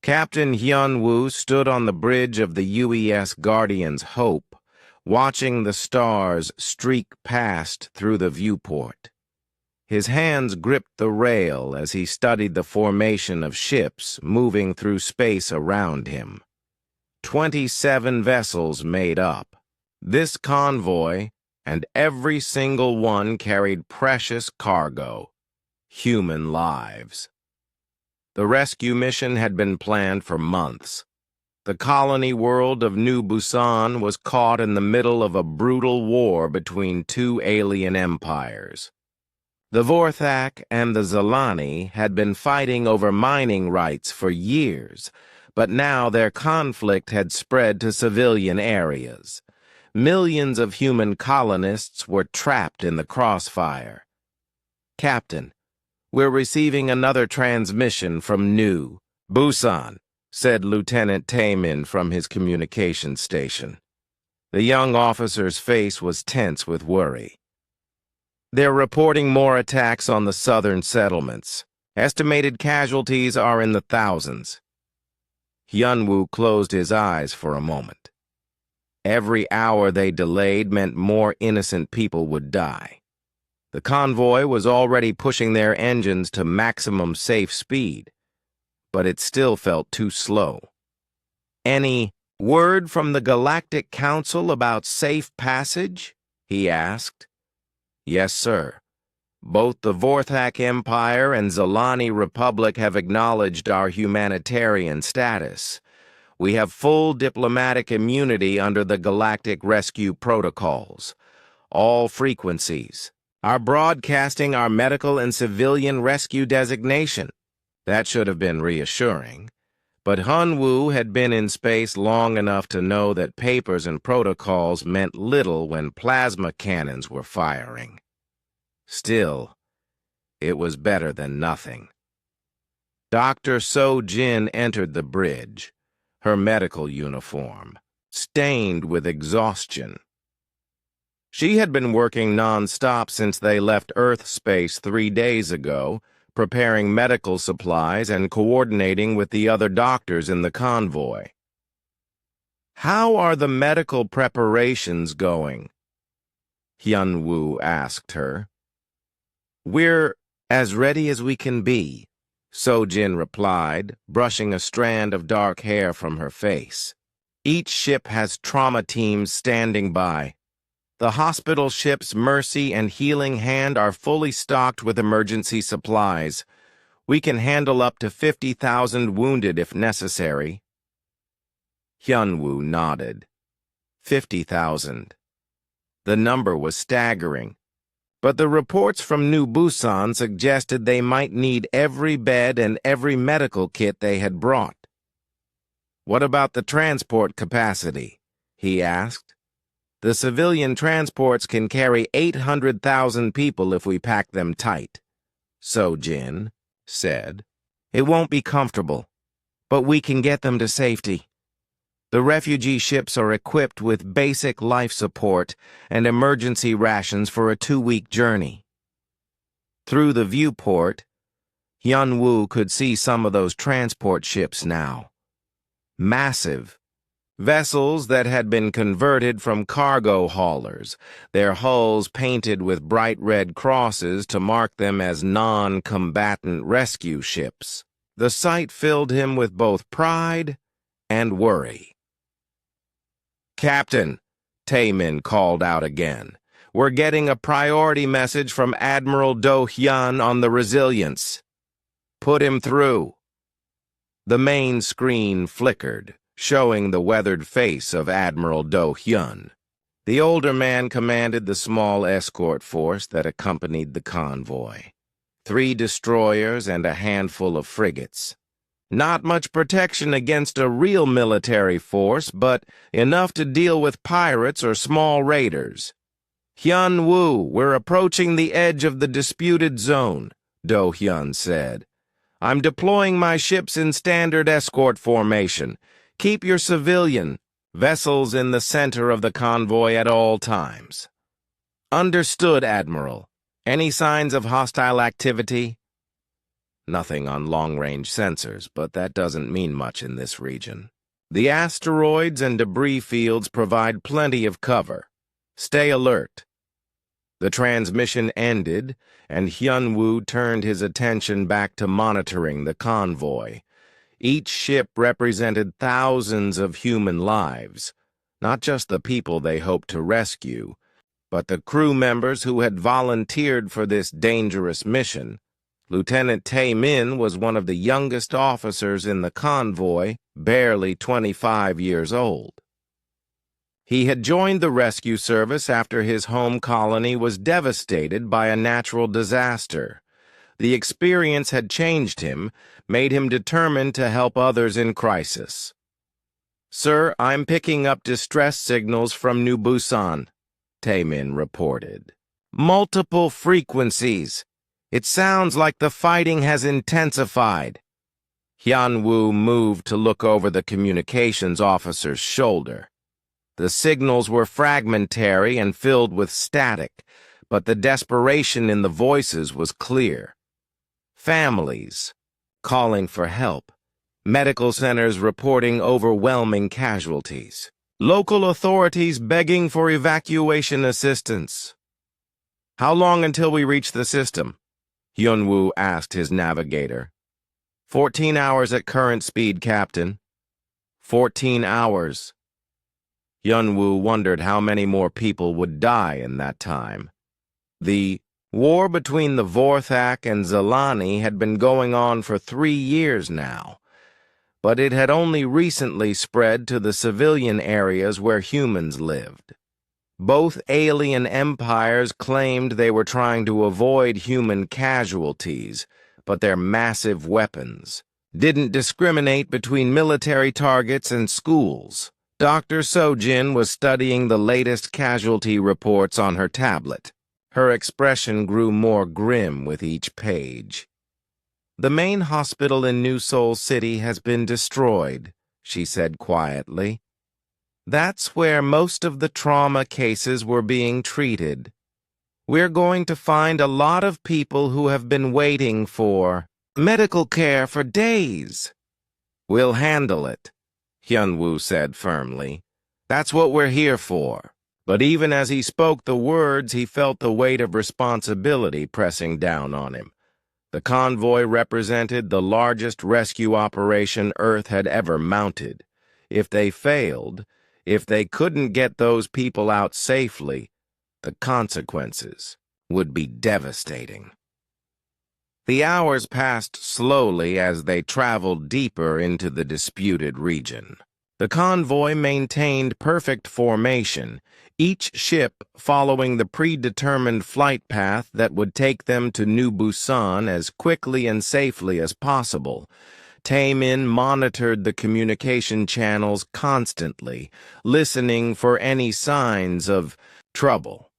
Captain Hyun-woo stood on the bridge of the UES Guardian's Hope, watching the stars streak past through the viewport. His hands gripped the rail as he studied the formation of ships moving through space around him. 27 vessels made up. This convoy, and every single one carried precious cargo, human lives. The rescue mission had been planned for months. The colony world of New Busan was caught in the middle of a brutal war between two alien empires. The Vorthak and the Zalani had been fighting over mining rights for years, but now their conflict had spread to civilian areas. Millions of human colonists were trapped in the crossfire. "Captain, we're receiving another transmission from New Busan," said Lieutenant Taemin from his communication station. The young officer's face was tense with worry. "They're reporting more attacks on the southern settlements. Estimated casualties are in the thousands." Hyun-woo closed his eyes for a moment. Every hour they delayed meant more innocent people would die. The convoy was already pushing their engines to maximum safe speed, but it still felt too slow. "Any word from the Galactic Council about safe passage?" he asked. "Yes, sir. Both the Vorthak Empire and Zalani Republic have acknowledged our humanitarian status. We have full diplomatic immunity under the Galactic Rescue Protocols. All frequencies are broadcasting our medical and civilian rescue designation." That should have been reassuring. But Hyun-woo had been in space long enough to know that papers and protocols meant little when plasma cannons were firing. Still, it was better than nothing. Dr. So-jin entered the bridge, her medical uniform, stained with exhaustion. She had been working non-stop since they left Earth space 3 days ago, preparing medical supplies and coordinating with the other doctors in the convoy. "How are the medical preparations going?" Hyun-woo asked her. "We're as ready as we can be," So-jin replied, brushing a strand of dark hair from her face. "Each ship has trauma teams standing by. The hospital ships Mercy and Healing Hand are fully stocked with emergency supplies. We can handle up to 50,000 wounded if necessary." Hyun-woo nodded. 50,000. The number was staggering, but the reports from New Busan suggested they might need every bed and every medical kit they had brought. "What about the transport capacity?" he asked. "The civilian transports can carry 800,000 people if we pack them tight," So-jin said. "It won't be comfortable, but we can get them to safety. The refugee ships are equipped with basic life support and emergency rations for a 2-week journey." Through the viewport, Hyun-woo could see some of those transport ships now. Massive vessels that had been converted from cargo haulers, their hulls painted with bright red crosses to mark them as non-combatant rescue ships. The sight filled him with both pride and worry. "Captain," Taemin called out again, "we're getting a priority message from Admiral Do-hyun on the Resilience. Put him through." The main screen flickered, showing the weathered face of Admiral Do-hyun. The older man commanded the small escort force that accompanied the convoy. 3 destroyers and a handful of frigates. Not much protection against a real military force, but enough to deal with pirates or small raiders. "Hyun-woo, we're approaching the edge of the disputed zone," Do-hyun said. "I'm deploying my ships in standard escort formation. Keep your civilian vessels in the center of the convoy at all times." "Understood, Admiral. Any signs of hostile activity?" Nothing on long-range sensors, but that doesn't mean much in this region. The asteroids and debris fields provide plenty of cover. Stay alert. The transmission ended, and Hyun-woo turned his attention back to monitoring the convoy. Each ship represented thousands of human lives, not just the people they hoped to rescue, but the crew members who had volunteered for this dangerous mission. Lieutenant Tae-min was one of the youngest officers in the convoy, barely 25 years old. He had joined the rescue service after his home colony was devastated by a natural disaster. The experience had changed him, made him determined to help others in crisis. "Sir, I'm picking up distress signals from New Busan," Tae-min reported. "Multiple frequencies. It sounds like the fighting has intensified." Hyun-woo moved to look over the communications officer's shoulder. The signals were fragmentary and filled with static, but the desperation in the voices was clear. Families calling for help. Medical centers reporting overwhelming casualties. Local authorities begging for evacuation assistance. "How long until we reach the system?" Hyun-woo asked his navigator. 14 hours at current speed, Captain." 14 hours. Hyun-woo wondered how many more people would die in that time. The war between the Vorthak and Zalani had been going on for 3 years now, but it had only recently spread to the civilian areas where humans lived. Both alien empires claimed they were trying to avoid human casualties, but their massive weapons didn't discriminate between military targets and schools. Dr. Sojin was studying the latest casualty reports on her tablet. Her expression grew more grim with each page. "The main hospital in New Seoul City has been destroyed," she said quietly. "That's where most of the trauma cases were being treated. We're going to find a lot of people who have been waiting for medical care for days." "We'll handle it," Hyun-woo said firmly. "That's what we're here for." But even as he spoke the words, he felt the weight of responsibility pressing down on him. The convoy represented the largest rescue operation Earth had ever mounted. If they failed, if they couldn't get those people out safely, the consequences would be devastating. The hours passed slowly as they traveled deeper into the disputed region. The convoy maintained perfect formation, each ship following the predetermined flight path that would take them to New Busan as quickly and safely as possible. Tae-min monitored the communication channels constantly, listening for any signs of trouble.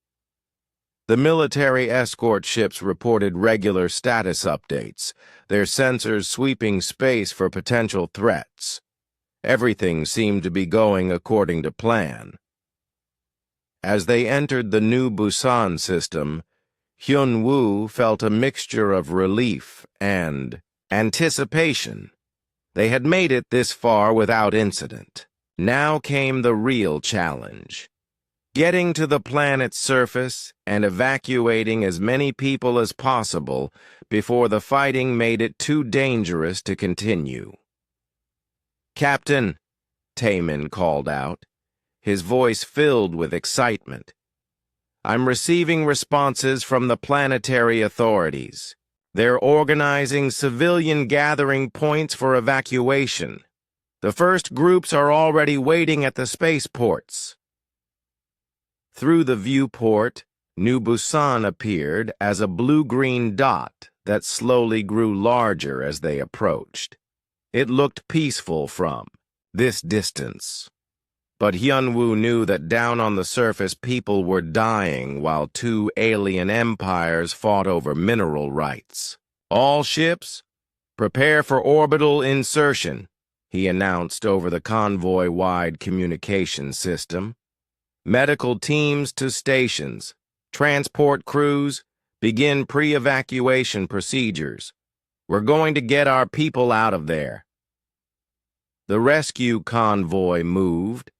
The military escort ships reported regular status updates, their sensors sweeping space for potential threats. Everything seemed to be going according to plan. As they entered the New Busan system, Hyun-woo felt a mixture of relief and anticipation. They had made it this far without incident. Now came the real challenge: getting to the planet's surface and evacuating as many people as possible before the fighting made it too dangerous to continue. "Captain," Tae-min called out, his voice filled with excitement. "I'm receiving responses from the planetary authorities. They're organizing civilian gathering points for evacuation. The first groups are already waiting at the spaceports." Through the viewport, New Busan appeared as a blue-green dot that slowly grew larger as they approached. It looked peaceful from this distance. But Hyun-woo knew that down on the surface people were dying while 2 alien empires fought over mineral rights. "All ships, prepare for orbital insertion," he announced over the convoy-wide communication system. "Medical teams to stations. Transport crews, begin pre-evacuation procedures. We're going to get our people out of there. The rescue convoy moved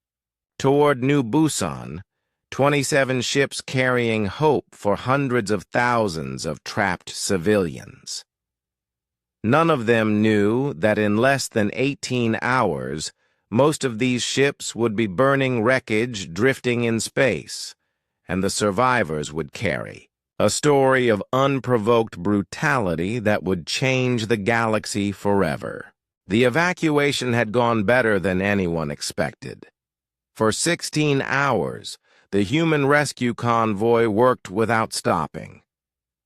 toward New Busan, 27 ships carrying hope for hundreds of thousands of trapped civilians. None of them knew that in less than 18 hours, most of these ships would be burning wreckage drifting in space, and the survivors would carry a story of unprovoked brutality that would change the galaxy forever. The evacuation had gone better than anyone expected. For 16 hours, the human rescue convoy worked without stopping.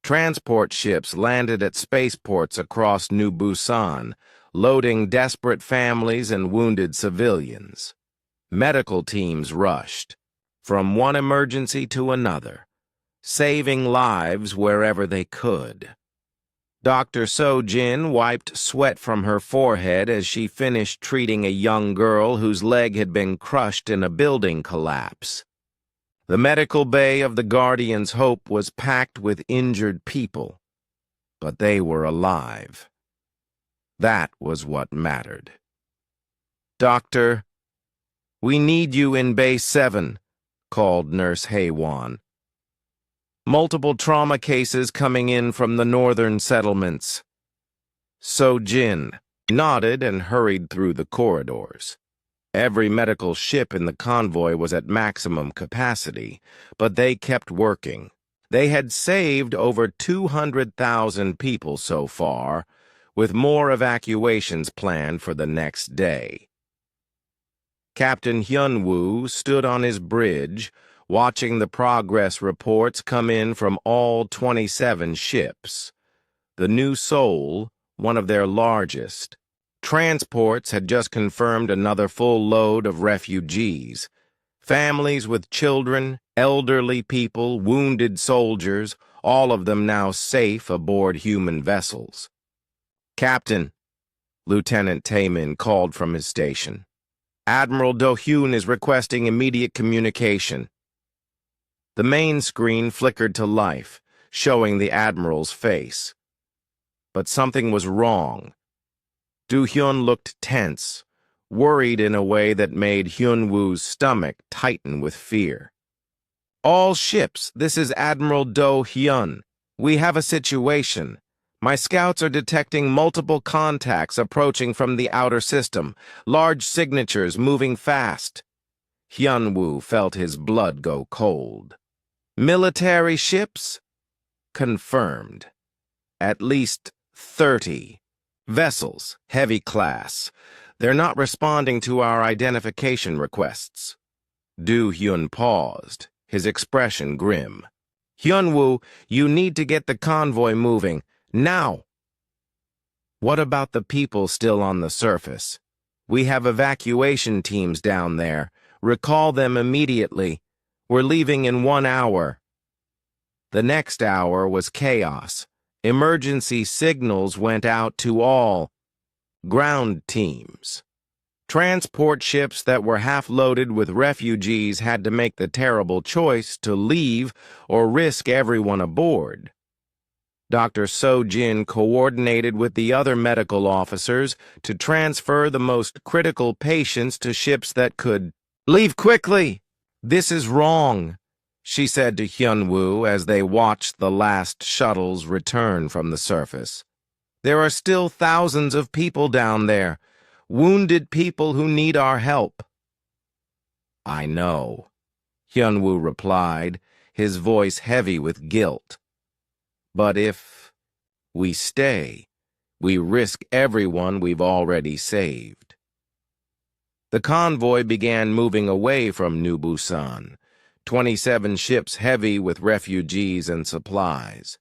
Transport ships landed at spaceports across New Busan, loading desperate families and wounded civilians. Medical teams rushed from one emergency to another, saving lives wherever they could. Dr. So-jin wiped sweat from her forehead as she finished treating a young girl whose leg had been crushed in a building collapse. The medical bay of the Guardian's Hope was packed with injured people, but they were alive. That was what mattered. "Doctor, we need you in Base 7, called Nurse Haewon. "Multiple trauma cases coming in from the northern settlements." So-jin nodded and hurried through the corridors. Every medical ship in the convoy was at maximum capacity, but they kept working. They had saved over 200,000 people so far, with more evacuations planned for the next day. Captain Hyun-woo stood on his bridge, watching the progress reports come in from all 27 ships. The New Seoul, one of their largest, transports had just confirmed another full load of refugees. Families with children, elderly people, wounded soldiers, all of them now safe aboard human vessels. "Captain," Lieutenant Taemin called from his station, "Admiral Do-hyun is requesting immediate communication." The main screen flickered to life, showing the Admiral's face. But something was wrong. Do-hyun looked tense, worried in a way that made Hyun-woo's stomach tighten with fear. "All ships, this is Admiral Do-hyun. We have a situation. My scouts are detecting multiple contacts approaching from the outer system, large signatures moving fast." Hyun-woo felt his blood go cold. "Military ships?" "Confirmed. At least 30. Vessels, heavy class. They're not responding to our identification requests." Do-hyun paused, his expression grim. "Hyun-woo, you need to get the convoy moving. Now!" "What about the people still on the surface? We have evacuation teams down there. Recall them immediately. We're leaving in 1 hour." The next hour was chaos. Emergency signals went out to all ground teams. Transport ships that were half-loaded with refugees had to make the terrible choice to leave or risk everyone aboard. Dr. So-jin coordinated with the other medical officers to transfer the most critical patients to ships that could leave quickly. "This is wrong," she said to Hyun-woo as they watched the last shuttles return from the surface. "There are still thousands of people down there, wounded people who need our help." "I know," Hyun-woo replied, his voice heavy with guilt. "But if we stay, we risk everyone we've already saved." The convoy began moving away from New Busan, 27 ships heavy with refugees and supplies.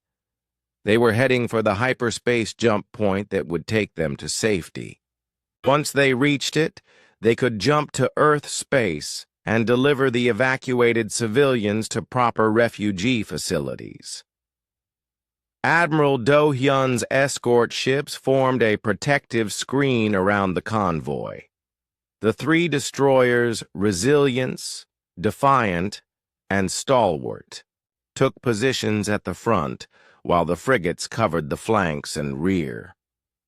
They were heading for the hyperspace jump point that would take them to safety. Once they reached it, they could jump to Earth space and deliver the evacuated civilians to proper refugee facilities. Admiral Do-hyun's escort ships formed a protective screen around the convoy. The 3 destroyers, Resilience, Defiant, and Stalwart, took positions at the front, while the frigates covered the flanks and rear.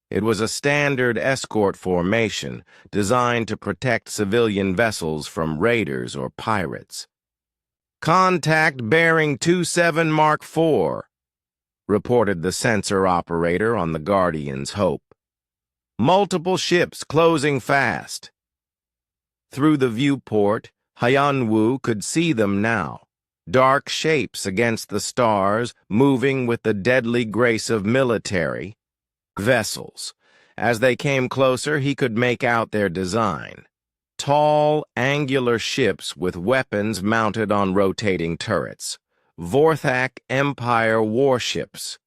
It was a standard escort formation designed to protect civilian vessels from raiders or pirates. "Contact bearing 27 Mark IV, reported the sensor operator on the Guardian's Hope. "Multiple ships closing fast." Through the viewport, Hyunwoo could see them now. Dark shapes against the stars, moving with the deadly grace of military vessels. As they came closer, he could make out their design. Tall, angular ships with weapons mounted on rotating turrets. Vorthak Empire warships.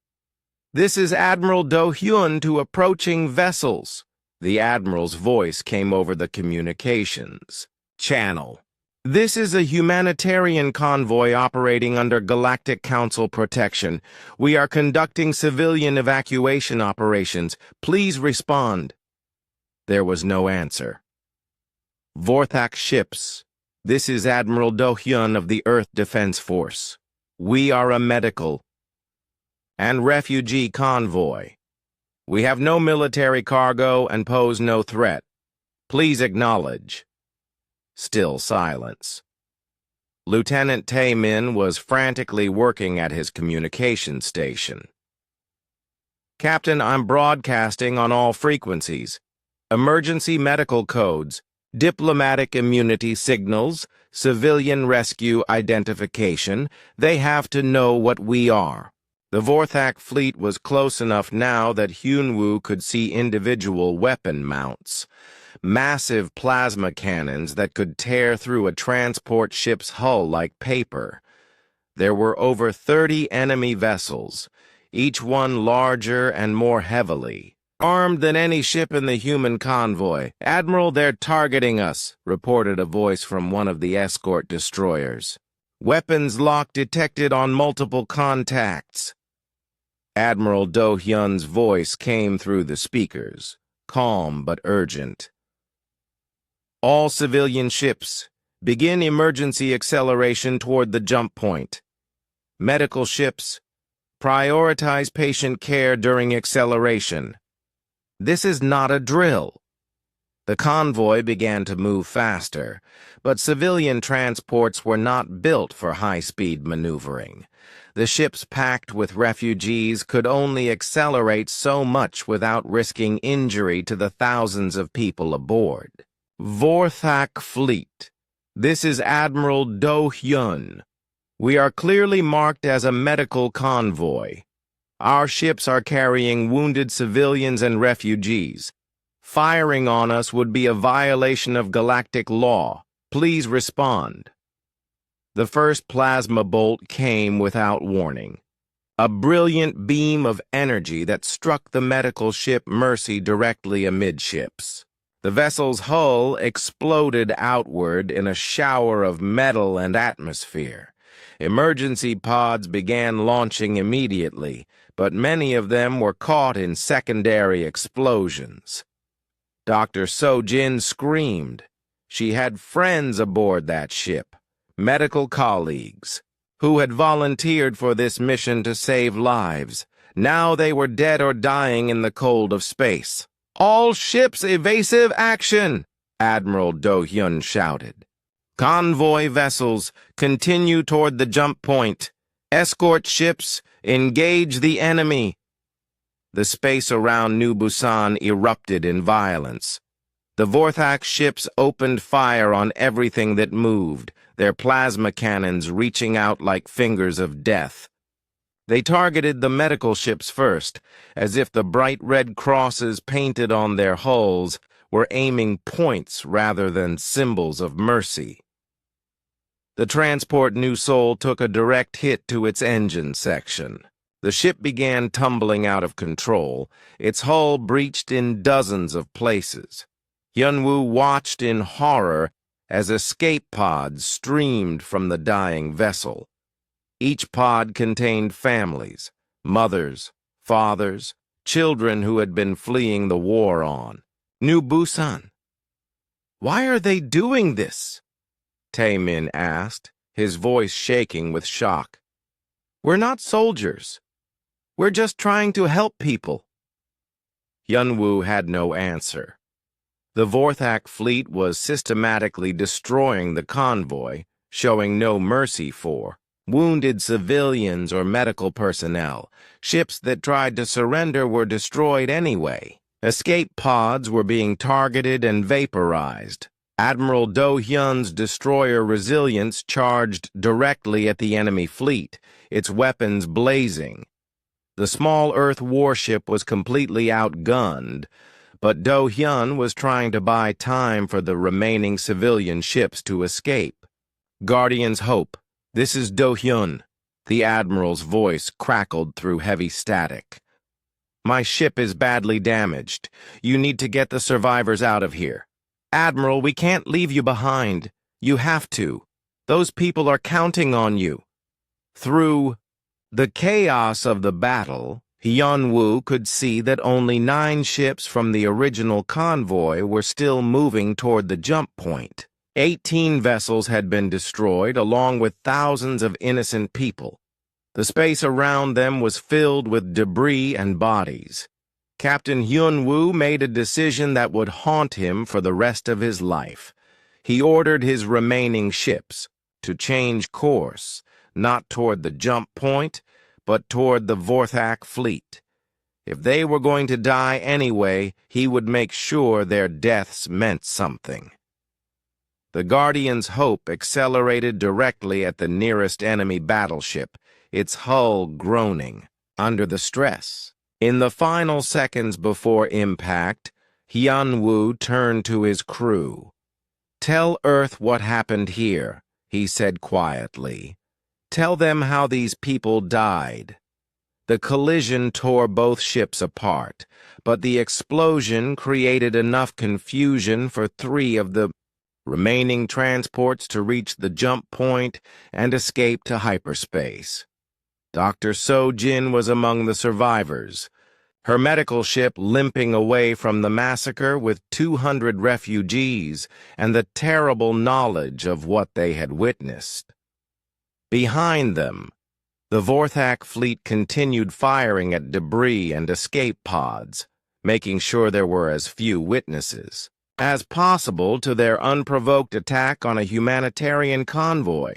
"This is Admiral Do-hyun to approaching vessels." The Admiral's voice came over the communications channel. "This is a humanitarian convoy operating under Galactic Council protection. We are conducting civilian evacuation operations. Please respond." There was no answer. "Vorthak ships. This is Admiral Do-hyun of the Earth Defense Force. We are a medical and refugee convoy. We have no military cargo and pose no threat. Please acknowledge." Still silence. Lieutenant Tae-min was frantically working at his communication station. "Captain, I'm broadcasting on all frequencies. Emergency medical codes, diplomatic immunity signals, civilian rescue identification. They have to know what we are." The Vorthak fleet was close enough now that Hyunwoo could see individual weapon mounts. Massive plasma cannons that could tear through a transport ship's hull like paper. There were over 30 enemy vessels, each one larger and more heavily armed than any ship in the human convoy. "Admiral, they're targeting us," reported a voice from one of the escort destroyers. "Weapons lock detected on multiple contacts." Admiral Do-hyun's voice came through the speakers, calm but urgent. "All civilian ships, begin emergency acceleration toward the jump point. Medical ships, prioritize patient care during acceleration. This is not a drill." The convoy began to move faster, but civilian transports were not built for high-speed maneuvering. The ships packed with refugees could only accelerate so much without risking injury to the thousands of people aboard. "Vorthak Fleet. This is Admiral Do-hyun. We are clearly marked as a medical convoy. Our ships are carrying wounded civilians and refugees. Firing on us would be a violation of galactic law. Please respond." The first plasma bolt came without warning. A brilliant beam of energy that struck the medical ship Mercy directly amidships. The vessel's hull exploded outward in a shower of metal and atmosphere. Emergency pods began launching immediately, but many of them were caught in secondary explosions. Dr. So-jin screamed. She had friends aboard that ship, medical colleagues, who had volunteered for this mission to save lives. Now they were dead or dying in the cold of space. "All ships evasive action!" Admiral Do-hyun shouted. "Convoy vessels, continue toward the jump point. Escort ships, engage the enemy." The space around New Busan erupted in violence. The Vorthak ships opened fire on everything that moved, their plasma cannons reaching out like fingers of death. They targeted the medical ships first, as if the bright red crosses painted on their hulls were aiming points rather than symbols of mercy. The transport New Seoul took a direct hit to its engine section. The ship began tumbling out of control, its hull breached in dozens of places. Hyunwoo watched in horror as escape pods streamed from the dying vessel. Each pod contained families, mothers, fathers, children who had been fleeing the war on New Busan. "Why are they doing this?" Tae-min asked, his voice shaking with shock. "We're not soldiers. We're just trying to help people." Yunwu had no answer. The Vorthak fleet was systematically destroying the convoy, showing no mercy for wounded civilians or medical personnel. Ships that tried to surrender were destroyed anyway. Escape pods were being targeted and vaporized. Admiral Do Hyun's destroyer Resilience charged directly at the enemy fleet, its weapons blazing. The small Earth warship was completely outgunned, but Do Hyun was trying to buy time for the remaining civilian ships to escape. Guardian's Hope, this is Do Hyun. The Admiral's voice crackled through heavy static. My ship is badly damaged. You need to get the survivors out of here. Admiral, we can't leave you behind. You have to. Those people are counting on you. Through the chaos of the battle, Hyunwoo could see that only 9 ships from the original convoy were still moving toward the jump point. 18 vessels had been destroyed, along with thousands of innocent people. The space around them was filled with debris and bodies. Captain Hyunwoo made a decision that would haunt him for the rest of his life. He ordered his remaining ships to change course, not toward the jump point, but toward the Vorthak fleet. If they were going to die anyway, he would make sure their deaths meant something. The Guardian's Hope accelerated directly at the nearest enemy battleship, its hull groaning under the stress. In the final seconds before impact, Hyunwoo turned to his crew. Tell Earth what happened here, he said quietly. Tell them how these people died. The collision tore both ships apart, but the explosion created enough confusion for 3 of the remaining transports to reach the jump point and escape to hyperspace. Dr. So-jin was among the survivors, her medical ship limping away from the massacre with 200 refugees and the terrible knowledge of what they had witnessed. Behind them, the Vorthak fleet continued firing at debris and escape pods, making sure there were as few witnesses as possible to their unprovoked attack on a humanitarian convoy.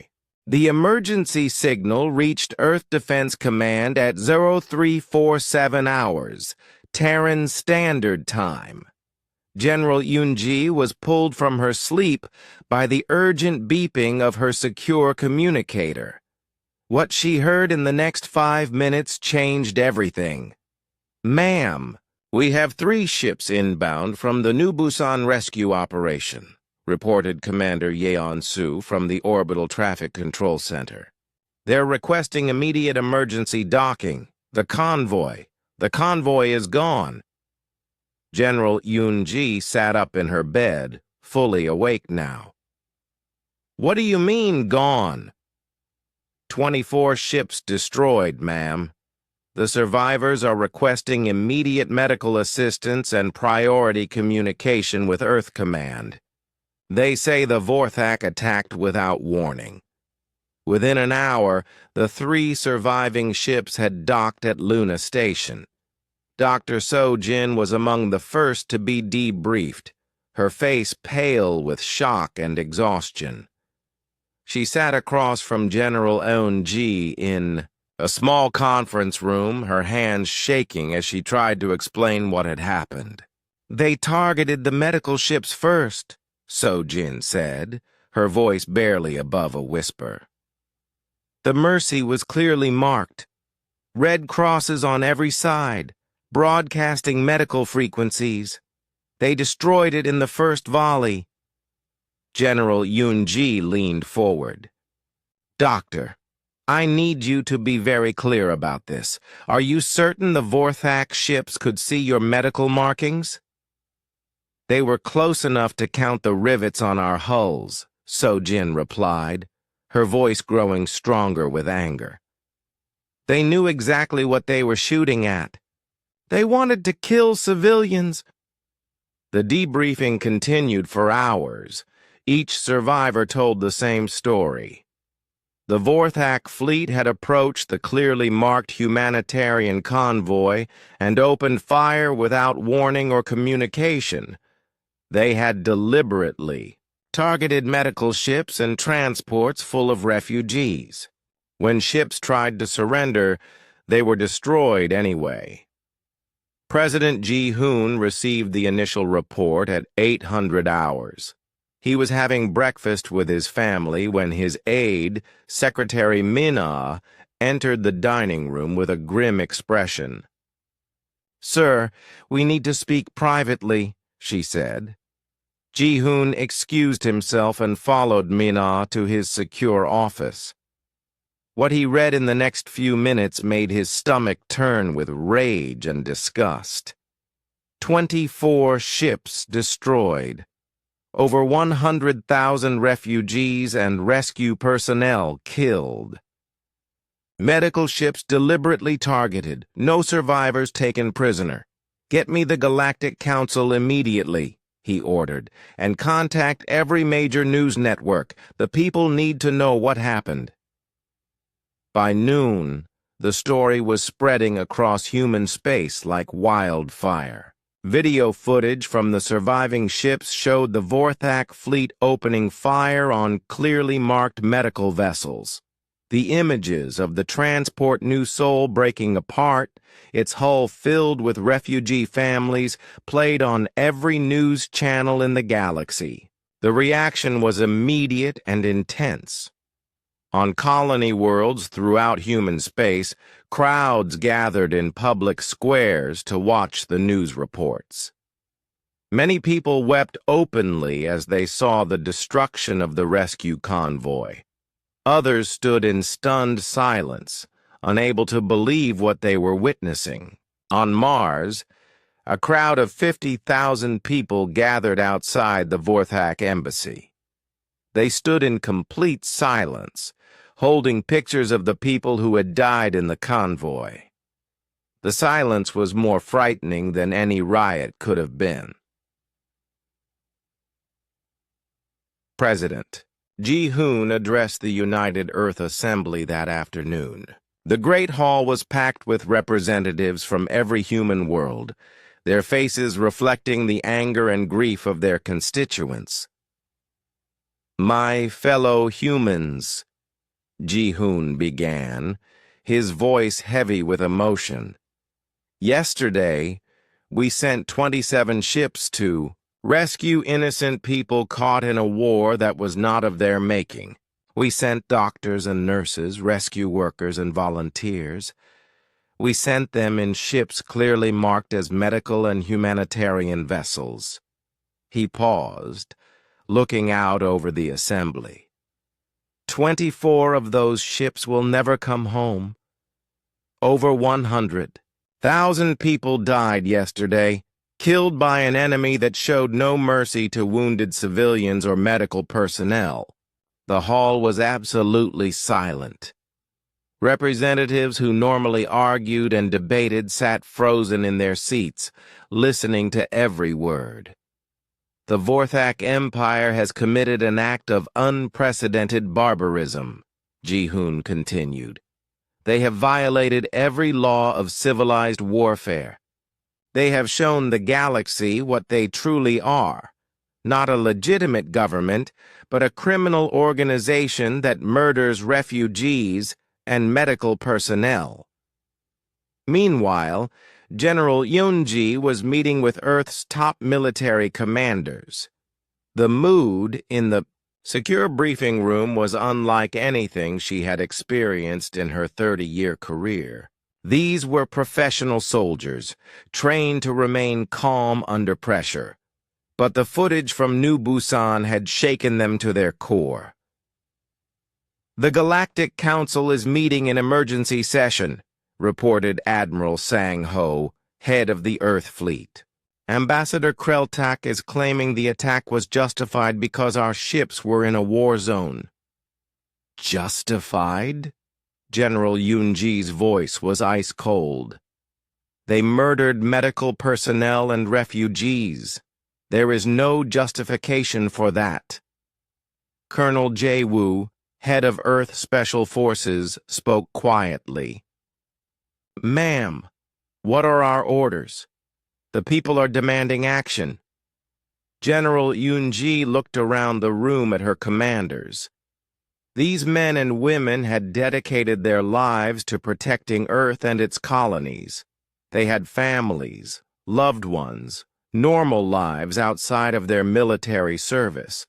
The emergency signal reached Earth Defense Command at 0347 hours, Terran Standard Time. General Yoon-ji was pulled from her sleep by the urgent beeping of her secure communicator. What she heard in the next 5 minutes changed everything. Ma'am, we have 3 ships inbound from the New Busan rescue operation, reported Commander Yeon-soo from the Orbital Traffic Control Center. They're requesting immediate emergency docking. The convoy is gone. General Yoon-ji sat up in her bed, fully awake now. What do you mean, gone? 24 ships destroyed, ma'am. The survivors are requesting immediate medical assistance and priority communication with Earth Command. They say the Vorthak attacked without warning. Within an hour, the 3 surviving ships had docked at Luna Station. Dr. So-jin was among the first to be debriefed, her face pale with shock and exhaustion. She sat across from General Eun-ji in a small conference room, her hands shaking as she tried to explain what had happened. They targeted the medical ships first, So-jin said, her voice barely above a whisper. The Mercy was clearly marked. Red crosses on every side, broadcasting medical frequencies. They destroyed it in the first volley. General Yoon-ji leaned forward. Doctor, I need you to be very clear about this. Are you certain the Vorthak ships could see your medical markings? They were close enough to count the rivets on our hulls, So-jin replied, her voice growing stronger with anger. They knew exactly what they were shooting at. They wanted to kill civilians. The debriefing continued for hours. Each survivor told the same story. The Vorthak fleet had approached the clearly marked humanitarian convoy and opened fire without warning or communication. They had deliberately targeted medical ships and transports full of refugees. When ships tried to surrender, they were destroyed anyway. President Ji-hoon received the initial report at 800 hours. He was having breakfast with his family when his aide, Secretary Min-ah, entered the dining room with a grim expression. "Sir, we need to speak privately," she said. Ji-hoon excused himself and followed Min-ah to his secure office. What he read in the next few minutes made his stomach turn with rage and disgust. 24 ships destroyed. Over 100,000 refugees and rescue personnel killed. Medical ships deliberately targeted. No survivors taken prisoner. "Get me the Galactic Council immediately," he ordered, "and contact every major news network. The people need to know what happened." By noon, the story was spreading across human space like wildfire. Video footage from the surviving ships showed the Vorthak fleet opening fire on clearly marked medical vessels. The images of the transport New Seoul breaking apart, its hull filled with refugee families, played on every news channel in the galaxy. The reaction was immediate and intense. On colony worlds throughout human space, crowds gathered in public squares to watch the news reports. Many people wept openly as they saw the destruction of the rescue convoy. Others stood in stunned silence, unable to believe what they were witnessing. On Mars, a crowd of 50,000 people gathered outside the Vorthak embassy. They stood in complete silence, holding pictures of the people who had died in the convoy. The silence was more frightening than any riot could have been. President Ji-hoon addressed the United Earth Assembly that afternoon. The Great Hall was packed with representatives from every human world, their faces reflecting the anger and grief of their constituents. "My fellow humans," Ji-hoon began, his voice heavy with emotion. "Yesterday, we sent 27 ships to rescue innocent people caught in a war that was not of their making. We sent doctors and nurses, rescue workers and volunteers. We sent them in ships clearly marked as medical and humanitarian vessels." He paused, looking out over the assembly. 24 of those ships will never come home. Over 100,000 people died yesterday, killed by an enemy that showed no mercy to wounded civilians or medical personnel. The hall was absolutely silent. Representatives who normally argued and debated sat frozen in their seats, listening to every word. "The Vorthak Empire has committed an act of unprecedented barbarism," Ji-hoon continued. "They have violated every law of civilized warfare. They have shown the galaxy what they truly are, not a legitimate government, but a criminal organization that murders refugees and medical personnel." Meanwhile, General Yoon-ji was meeting with Earth's top military commanders. The mood in the secure briefing room was unlike anything she had experienced in her 30-year career. These were professional soldiers, trained to remain calm under pressure. But the footage from New Busan had shaken them to their core. "The Galactic Council is meeting in emergency session," reported Admiral Sang-ho, head of the Earth Fleet. "Ambassador Kreltak is claiming the attack was justified because our ships were in a war zone." "Justified?" General Yoon-ji's voice was ice-cold. "They murdered medical personnel and refugees. There is no justification for that." Colonel Jae-woo, head of Earth Special Forces, spoke quietly. "Ma'am, what are our orders? The people are demanding action." General Yunji looked around the room at her commanders. These men and women had dedicated their lives to protecting Earth and its colonies. They had families, loved ones, normal lives outside of their military service.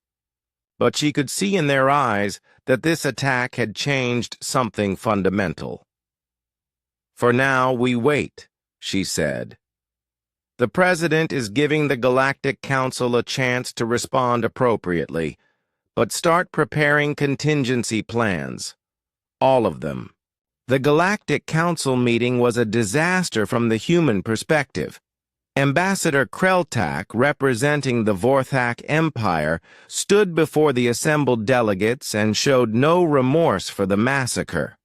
But she could see in their eyes that this attack had changed something fundamental. "For now, we wait," she said. "The President is giving the Galactic Council a chance to respond appropriately, but start preparing contingency plans. All of them." The Galactic Council meeting was a disaster from the human perspective. Ambassador Kreltak, representing the Vorthak Empire, stood before the assembled delegates and showed no remorse for the massacre.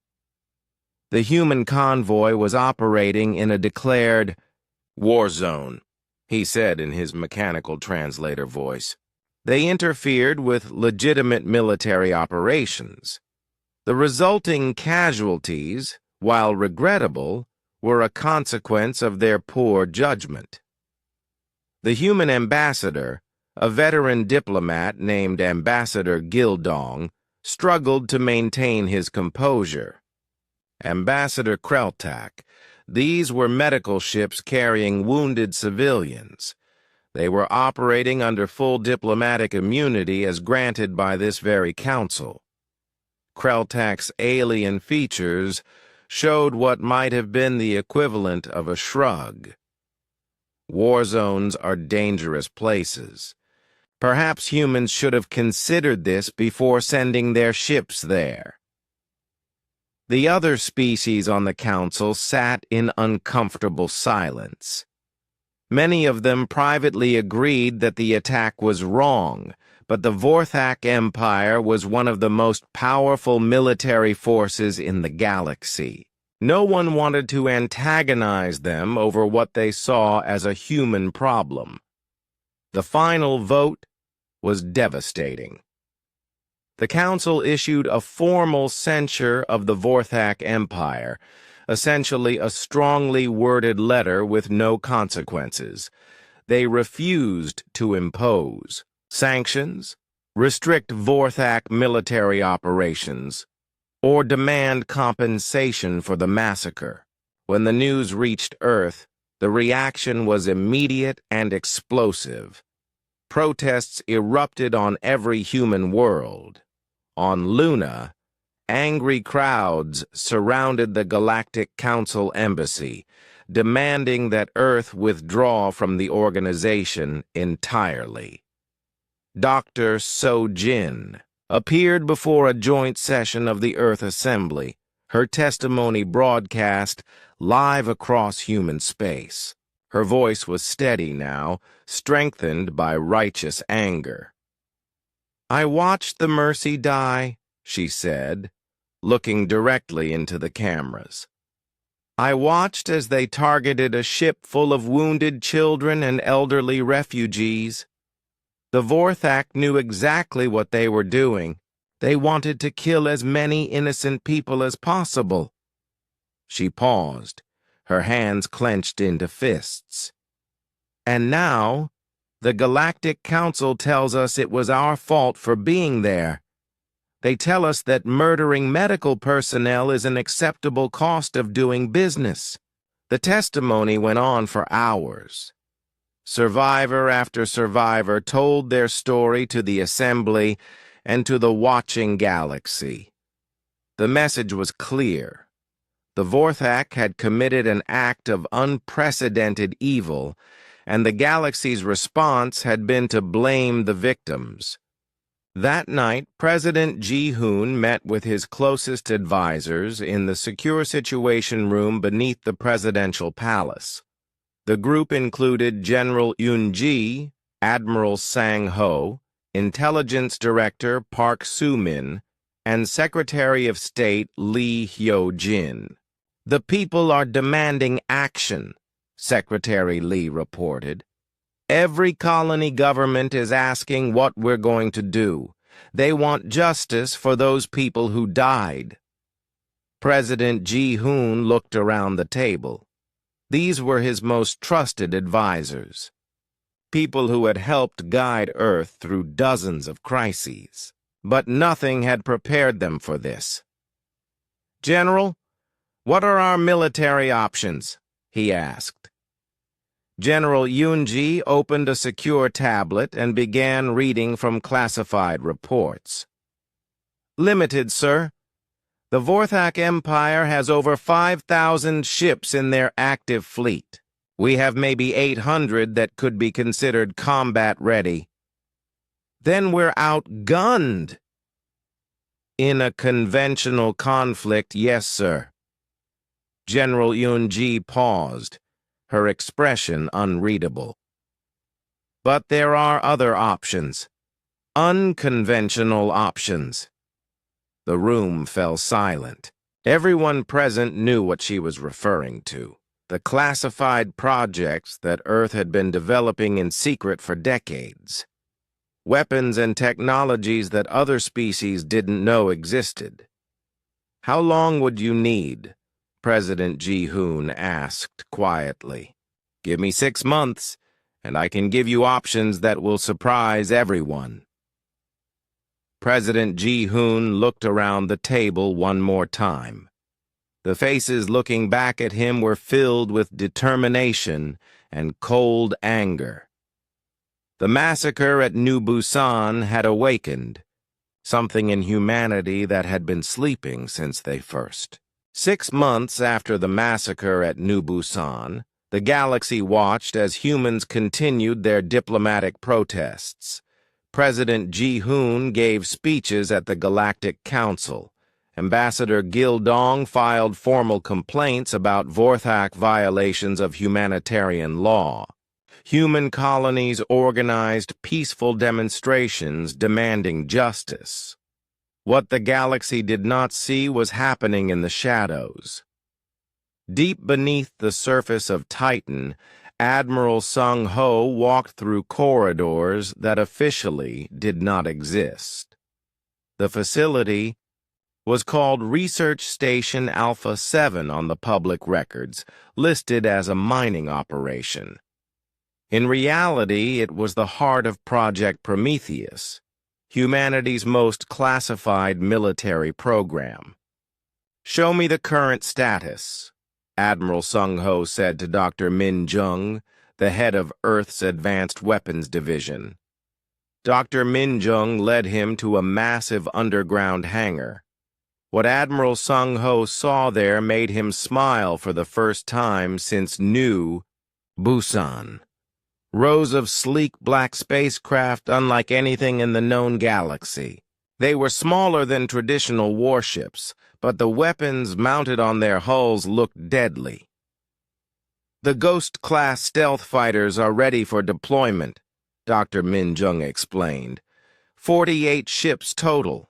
The human convoy was operating in a declared war zone, he said in his mechanical translator voice. They interfered with legitimate military operations. The resulting casualties, while regrettable, were a consequence of their poor judgment. The human ambassador, a veteran diplomat named Ambassador Gildong, struggled to maintain his composure. "Ambassador Kreltak, these were medical ships carrying wounded civilians. They were operating under full diplomatic immunity as granted by this very council." Kreltak's alien features showed what might have been the equivalent of a shrug. War zones are dangerous places. Perhaps humans should have considered this before sending their ships there. The other species on the council sat in uncomfortable silence. Many of them privately agreed that the attack was wrong, but the Vorthak Empire was one of the most powerful military forces in the galaxy. No one wanted to antagonize them over what they saw as a human problem. The final vote was devastating. The council issued a formal censure of the Vorthak Empire, essentially a strongly worded letter with no consequences. They refused to impose sanctions, restrict Vorthak military operations, or demand compensation for the massacre. When the news reached Earth, the reaction was immediate and explosive. Protests erupted on every human world. On Luna, angry crowds surrounded the Galactic Council embassy, demanding that Earth withdraw from the organization entirely. Dr. So-Jin appeared before a joint session of the Earth Assembly, her testimony broadcast live across human space. Her voice was steady now, strengthened by righteous anger. "I watched the Mercy die," she said, looking directly into the cameras. "I watched as they targeted a ship full of wounded children and elderly refugees. The Vorthak knew exactly what they were doing. They wanted to kill as many innocent people as possible." She paused, her hands clenched into fists. "And now, the Galactic Council tells us it was our fault for being there. They tell us that murdering medical personnel is an acceptable cost of doing business." The testimony went on for hours. Survivor after survivor told their story to the Assembly and to the watching galaxy. The message was clear. The Vorthak had committed an act of unprecedented evil, and the galaxy's response had been to blame the victims. That night, President Ji-hoon met with his closest advisors in the secure situation room beneath the presidential palace. The group included General Yoon-ji, Admiral Sang-ho, Intelligence Director Park Soo-min, and Secretary of State Lee Hyo-jin. "The people are demanding action," Secretary Lee reported. "Every colony government is asking what we're going to do. They want justice for those people who died. President Ji-hoon looked around the table. These were his most trusted advisors, people who had helped guide Earth through dozens of crises. But nothing had prepared them for this. "General, what are our military options?" he asked. General Yoon-ji opened a secure tablet and began reading from classified reports. "Limited, sir. The Vorthak Empire has over 5,000 ships in their active fleet. We have maybe 800 that could be considered combat-ready. Then we're outgunned." "In a conventional conflict, yes, sir." General Yoon-ji paused, her expression unreadable. "But there are other options. Unconventional options." The room fell silent. Everyone present knew what she was referring to. The classified projects that Earth had been developing in secret for decades. Weapons and technologies that other species didn't know existed. "How long would you need?" President Ji-hoon asked quietly. "Give me 6 months, and I can give you options that will surprise everyone." President Ji-hoon looked around the table one more time. The faces looking back at him were filled with determination and cold anger. The massacre at New Busan had awakened, something in humanity that had been sleeping since they first. 6 months after the massacre at New Busan, the galaxy watched as humans continued their diplomatic protests. President Ji-hoon gave speeches at the Galactic Council. Ambassador Gil-dong filed formal complaints about Vorthak violations of humanitarian law. Human colonies organized peaceful demonstrations demanding justice. What the galaxy did not see was happening in the shadows. Deep beneath the surface of Titan, Admiral Sung-ho walked through corridors that officially did not exist. The facility was called Research Station Alpha 7 on the public records, listed as a mining operation. In reality, it was the heart of Project Prometheus, humanity's most classified military program. "Show me the current status," Admiral Sung-ho said to Dr. Min Jung, the head of Earth's Advanced Weapons Division. Dr. Min Jung led him to a massive underground hangar. What Admiral Sung-ho saw there made him smile for the first time since New Busan. Rows of sleek black spacecraft unlike anything in the known galaxy. They were smaller than traditional warships, but the weapons mounted on their hulls looked deadly. "The Ghost-class stealth fighters are ready for deployment," Dr. Min Jung explained. 48 ships total.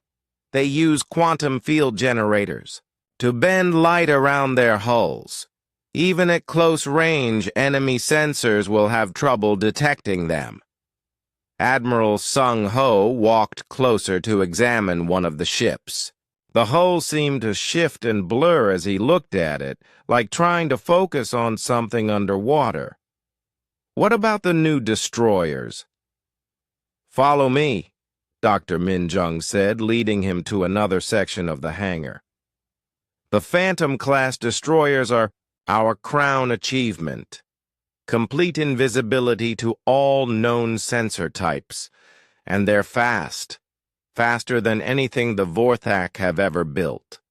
They use quantum field generators to bend light around their hulls. Even at close range, enemy sensors will have trouble detecting them. Admiral Sung-ho walked closer to examine one of the ships. The hull seemed to shift and blur as he looked at it, like trying to focus on something underwater. "What about the new destroyers?" "Follow me," Dr. Min Jung said, leading him to another section of the hangar. "The Phantom-class destroyers are our crown achievement. Complete invisibility to all known sensor types, and they're fast, faster than anything the Vorthak have ever built."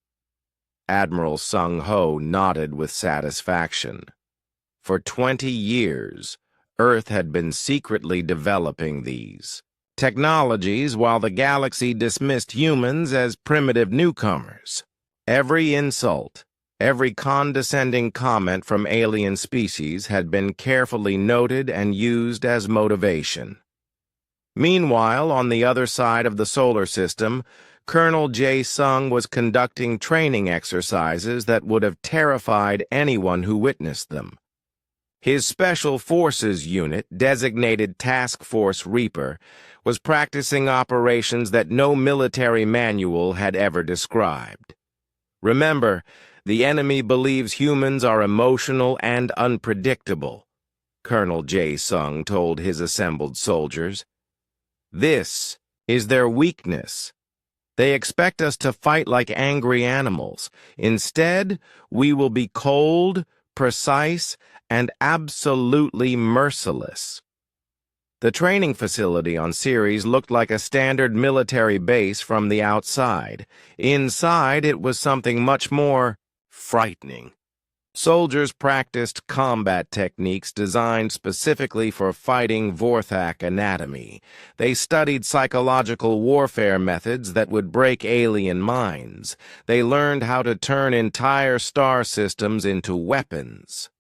Admiral Sung-ho nodded with satisfaction. For 20 years, Earth had been secretly developing these technologies while the galaxy dismissed humans as primitive newcomers. Every insult, every condescending comment from alien species had been carefully noted and used as motivation. Meanwhile, on the other side of the solar system, Colonel Jae-sung was conducting training exercises that would have terrified anyone who witnessed them. His Special Forces unit, designated Task Force Reaper, was practicing operations that no military manual had ever described. Remember, the enemy believes humans are emotional and unpredictable, Colonel Jae Sung told his assembled soldiers. This is their weakness. They expect us to fight like angry animals. Instead, we will be cold, precise, and absolutely merciless. The training facility on Ceres looked like a standard military base from the outside. Inside, it was something much more frightening. Soldiers practiced combat techniques designed specifically for fighting Vorthak anatomy. They studied psychological warfare methods that would break alien minds. They learned how to turn entire star systems into weapons.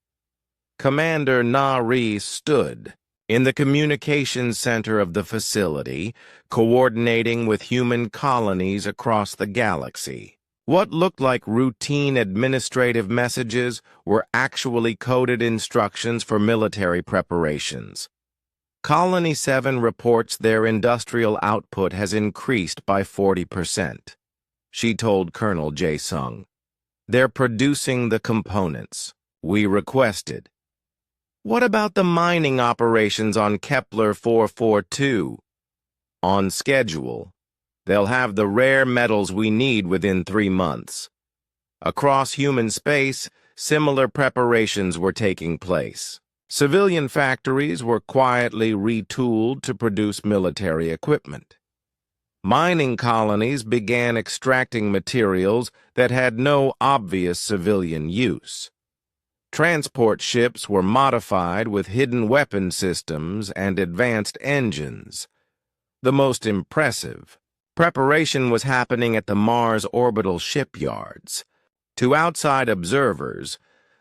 Commander Na-Ri stood in the communications center of the facility, coordinating with human colonies across the galaxy. What looked like routine administrative messages were actually coded instructions for military preparations. Colony 7 reports their industrial output has increased by 40%. She told Colonel Jae Sung. They're producing the components we requested. What about the mining operations on Kepler 442? On schedule. They'll have the rare metals we need within 3 months. Across human space, similar preparations were taking place. Civilian factories were quietly retooled to produce military equipment. Mining colonies began extracting materials that had no obvious civilian use. Transport ships were modified with hidden weapon systems and advanced engines. The most impressive preparation was happening at the Mars orbital shipyards. To outside observers,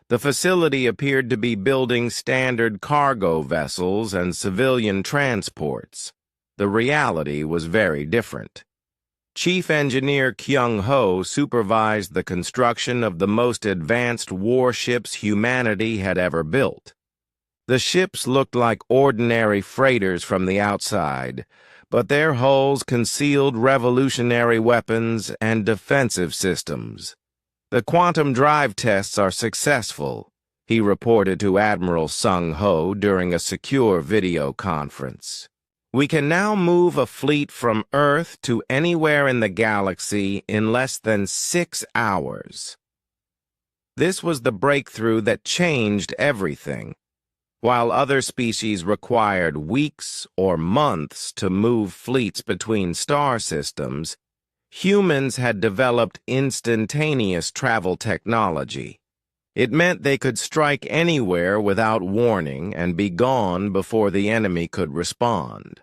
the facility appeared to be building standard cargo vessels and civilian transports. The reality was very different. Chief Engineer Kyung-ho supervised the construction of the most advanced warships humanity had ever built. The ships looked like ordinary freighters from the outside, but their hulls concealed revolutionary weapons and defensive systems. The quantum drive tests are successful, he reported to Admiral Sung-ho during a secure video conference. We can now move a fleet from Earth to anywhere in the galaxy in less than 6 hours. This was the breakthrough that changed everything. While other species required weeks or months to move fleets between star systems, humans had developed instantaneous travel technology. It meant they could strike anywhere without warning and be gone before the enemy could respond.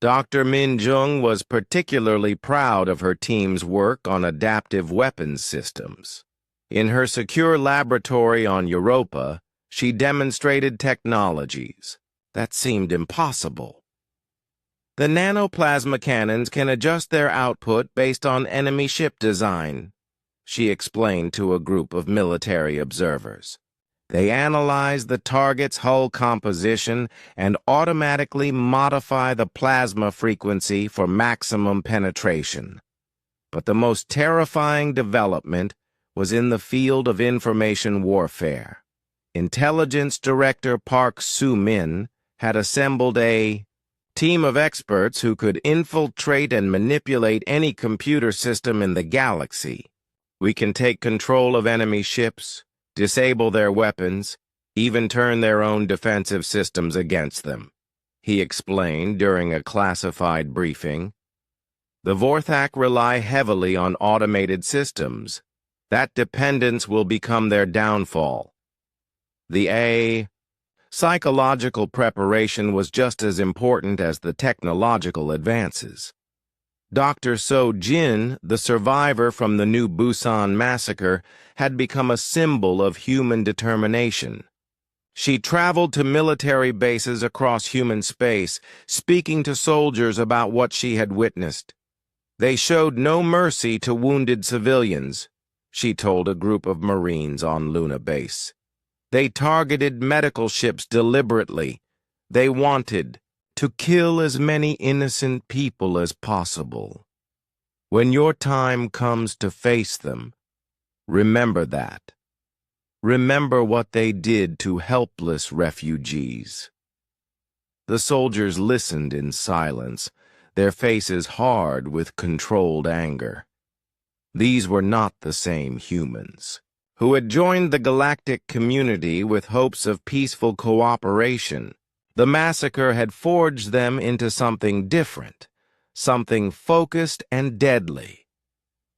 Dr. Min Jung was particularly proud of her team's work on adaptive weapons systems. In her secure laboratory on Europa, she demonstrated technologies that seemed impossible. The nanoplasma cannons can adjust their output based on enemy ship design, she explained to a group of military observers. They analyze the target's hull composition and automatically modify the plasma frequency for maximum penetration. But the most terrifying development was in the field of information warfare. Intelligence Director Park Soo-min had assembled a team of experts who could infiltrate and manipulate any computer system in the galaxy. We can take control of enemy ships, disable their weapons, even turn their own defensive systems against them, he explained during a classified briefing. The Vorthak rely heavily on automated systems. That dependence will become their downfall. The psychological preparation was just as important as the technological advances. Dr. So Jin, the survivor from the New Busan massacre, had become a symbol of human determination. She traveled to military bases across human space, speaking to soldiers about what she had witnessed. They showed no mercy to wounded civilians, she told a group of Marines on Luna Base. They targeted medical ships deliberately. They wanted to kill as many innocent people as possible. When your time comes to face them, remember that. Remember what they did to helpless refugees. The soldiers listened in silence, their faces hard with controlled anger. These were not the same humans, who had joined the galactic community with hopes of peaceful cooperation. The massacre had forged them into something different, something focused and deadly.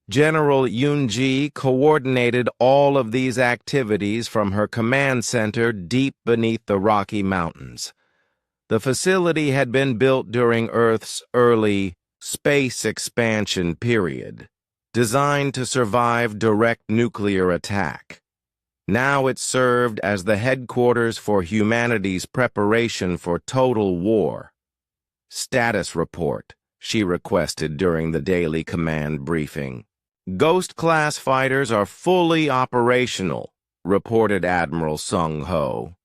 General Yunji coordinated all of these activities from her command center deep beneath the Rocky Mountains. The facility had been built during Earth's early space expansion period, designed to survive direct nuclear attack. Now it served as the headquarters for humanity's preparation for total war. "Status report," she requested during the daily command briefing. "Ghost-class fighters are fully operational," reported Admiral Sung-Ho.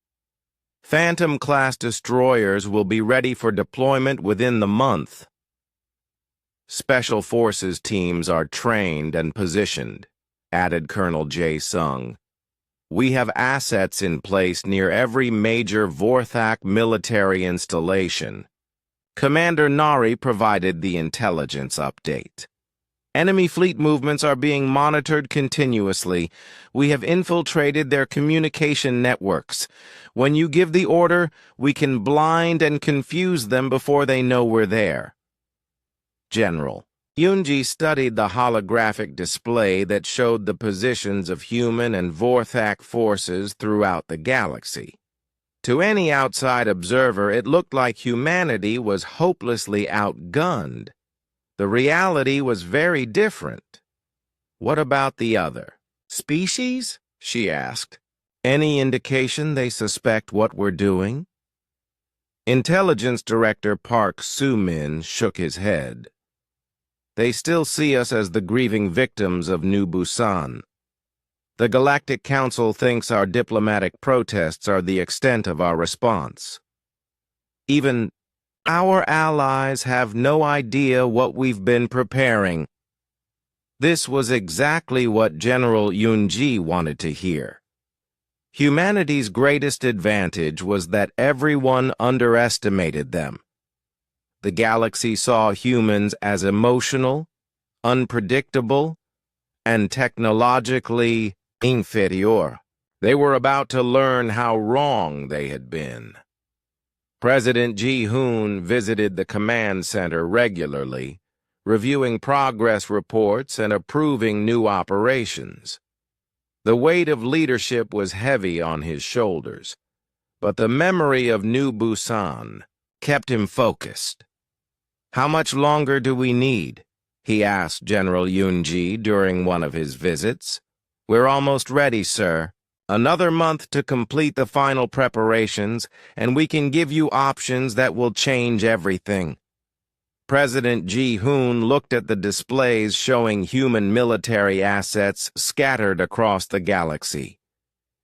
"Phantom-class destroyers will be ready for deployment within the month. Special Forces teams are trained and positioned," added Colonel Jae-sung. "We have assets in place near every major Vorthak military installation." Commander Nari provided the intelligence update. "Enemy fleet movements are being monitored continuously. We have infiltrated their communication networks. When you give the order, we can blind and confuse them before they know we're there." General Yunji studied the holographic display that showed the positions of human and Vorthak forces throughout the galaxy. To any outside observer, it looked like humanity was hopelessly outgunned. The reality was very different. "What about the other species?" she asked. "Any indication they suspect what we're doing?" Intelligence Director Park Soo-min shook his head. "They still see us as the grieving victims of New Busan. The Galactic Council thinks our diplomatic protests are the extent of our response. Even our allies have no idea what we've been preparing." This was exactly what General Yunji wanted to hear. Humanity's greatest advantage was that everyone underestimated them. The galaxy saw humans as emotional, unpredictable, and technologically inferior. They were about to learn how wrong they had been. President Ji-hoon visited the command center regularly, reviewing progress reports and approving new operations. The weight of leadership was heavy on his shoulders, but the memory of New Busan kept him focused. "How much longer do we need?" he asked General Yunji during one of his visits. "We're almost ready, sir. Another month to complete the final preparations, and we can give you options that will change everything." President Ji-hoon looked at the displays showing human military assets scattered across the galaxy.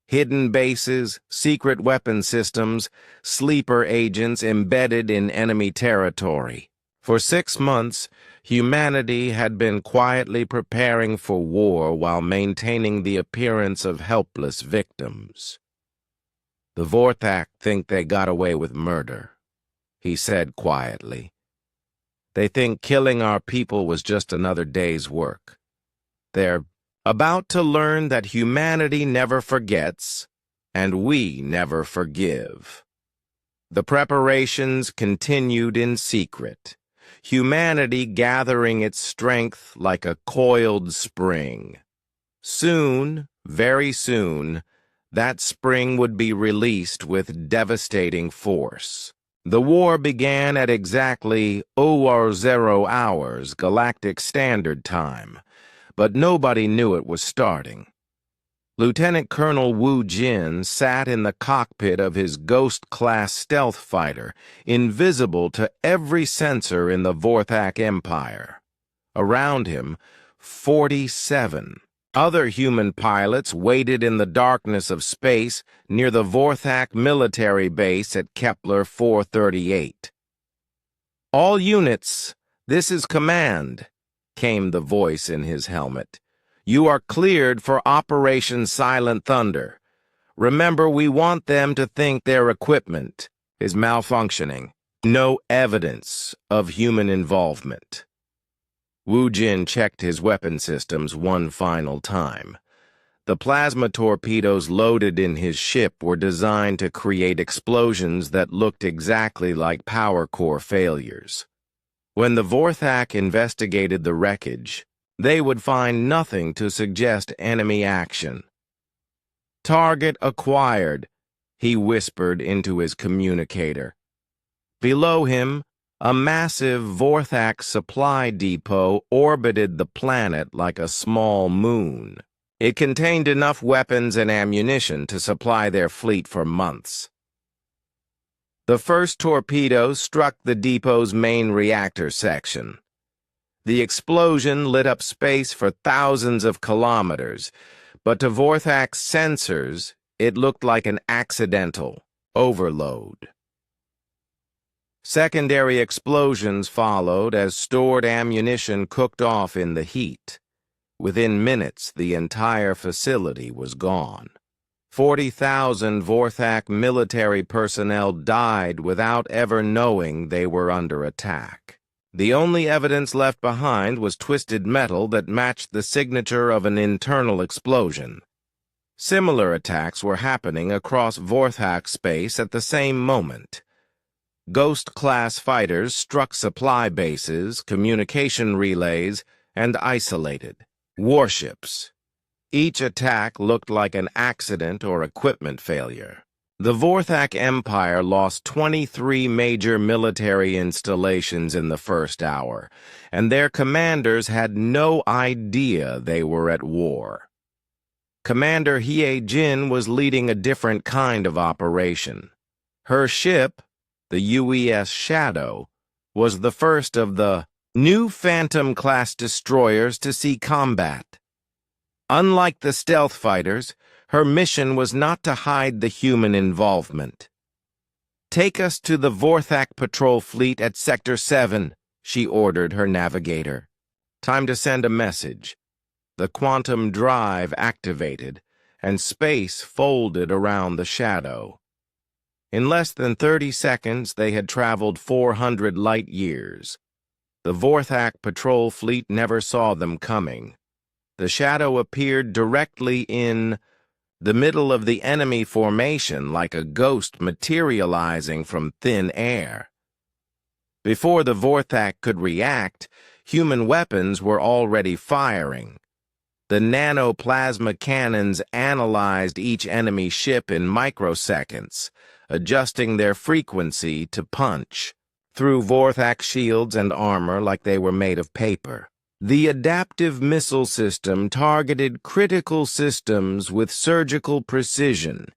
Hidden bases, secret weapon systems, sleeper agents embedded in enemy territory. For 6 months, humanity had been quietly preparing for war while maintaining the appearance of helpless victims. "The Vorthak think they got away with murder," he said quietly. "They think killing our people was just another day's work. They're about to learn that humanity never forgets, and we never forgive." The preparations continued in secret, humanity gathering its strength like a coiled spring. Soon, very soon, that spring would be released with devastating force. The war began at exactly 00 hours Galactic Standard Time, but nobody knew it was starting. Lieutenant Colonel Wu Jin sat in the cockpit of his Ghost-class stealth fighter, invisible to every sensor in the Vorthak Empire. Around him, 47 Other human pilots waited in the darkness of space near the Vorthak military base at Kepler 438. "All units, this is command," came the voice in his helmet. "You are cleared for Operation Silent Thunder. Remember, we want them to think their equipment is malfunctioning. No evidence of human involvement." Wu Jin checked his weapon systems one final time. The plasma torpedoes loaded in his ship were designed to create explosions that looked exactly like power core failures. When the Vorthak investigated the wreckage, they would find nothing to suggest enemy action. "Target acquired," he whispered into his communicator. Below him, a massive Vorthak supply depot orbited the planet like a small moon. It contained enough weapons and ammunition to supply their fleet for months. The first torpedoes struck the depot's main reactor section. The explosion lit up space for thousands of kilometers, but to Vorthak's sensors, it looked like an accidental overload. Secondary explosions followed as stored ammunition cooked off in the heat. Within minutes, the entire facility was gone. 40,000 Vorthak military personnel died without ever knowing they were under attack. The only evidence left behind was twisted metal that matched the signature of an internal explosion. Similar attacks were happening across Vorthak space at the same moment. Ghost-class fighters struck supply bases, communication relays, and isolated warships. Each attack looked like an accident or equipment failure. The Vorthak Empire lost 23 major military installations in the first hour, and their commanders had no idea they were at war. Commander Hye Jin was leading a different kind of operation. Her ship, the UES Shadow, was the first of the new Phantom-class destroyers to see combat. Unlike the stealth fighters, her mission was not to hide the human involvement. "Take us to the Vorthak patrol fleet at Sector 7, she ordered her navigator. Time to send a message. The quantum drive activated, and space folded around the Shadow. In less than 30 seconds, they had traveled 400 light-years. The Vorthak patrol fleet never saw them coming. The Shadow appeared directly in the middle of the enemy formation like a ghost materializing from thin air. Before the Vorthak could react, human weapons were already firing. The nanoplasma cannons analyzed each enemy ship in microseconds, adjusting their frequency to punch through Vorthak shields and armor like they were made of paper. The adaptive missile system targeted critical systems with surgical precision.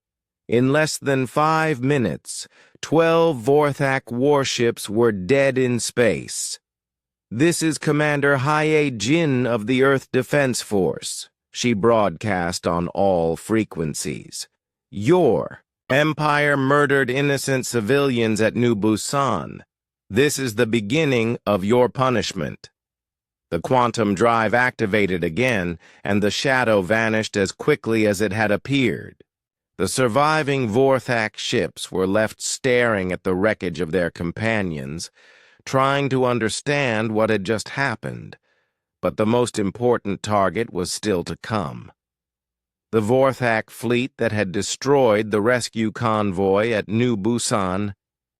In less than 5 minutes, 12 Vorthak warships were dead in space. "This is Commander Hye Jin of the Earth Defense Force," she broadcast on all frequencies. "Your Empire murdered innocent civilians at New Busan. This is the beginning of your punishment." The quantum drive activated again, and the Shadow vanished as quickly as it had appeared. The surviving Vorthak ships were left staring at the wreckage of their companions, trying to understand what had just happened, but the most important target was still to come. The Vorthak fleet that had destroyed the rescue convoy at New Busan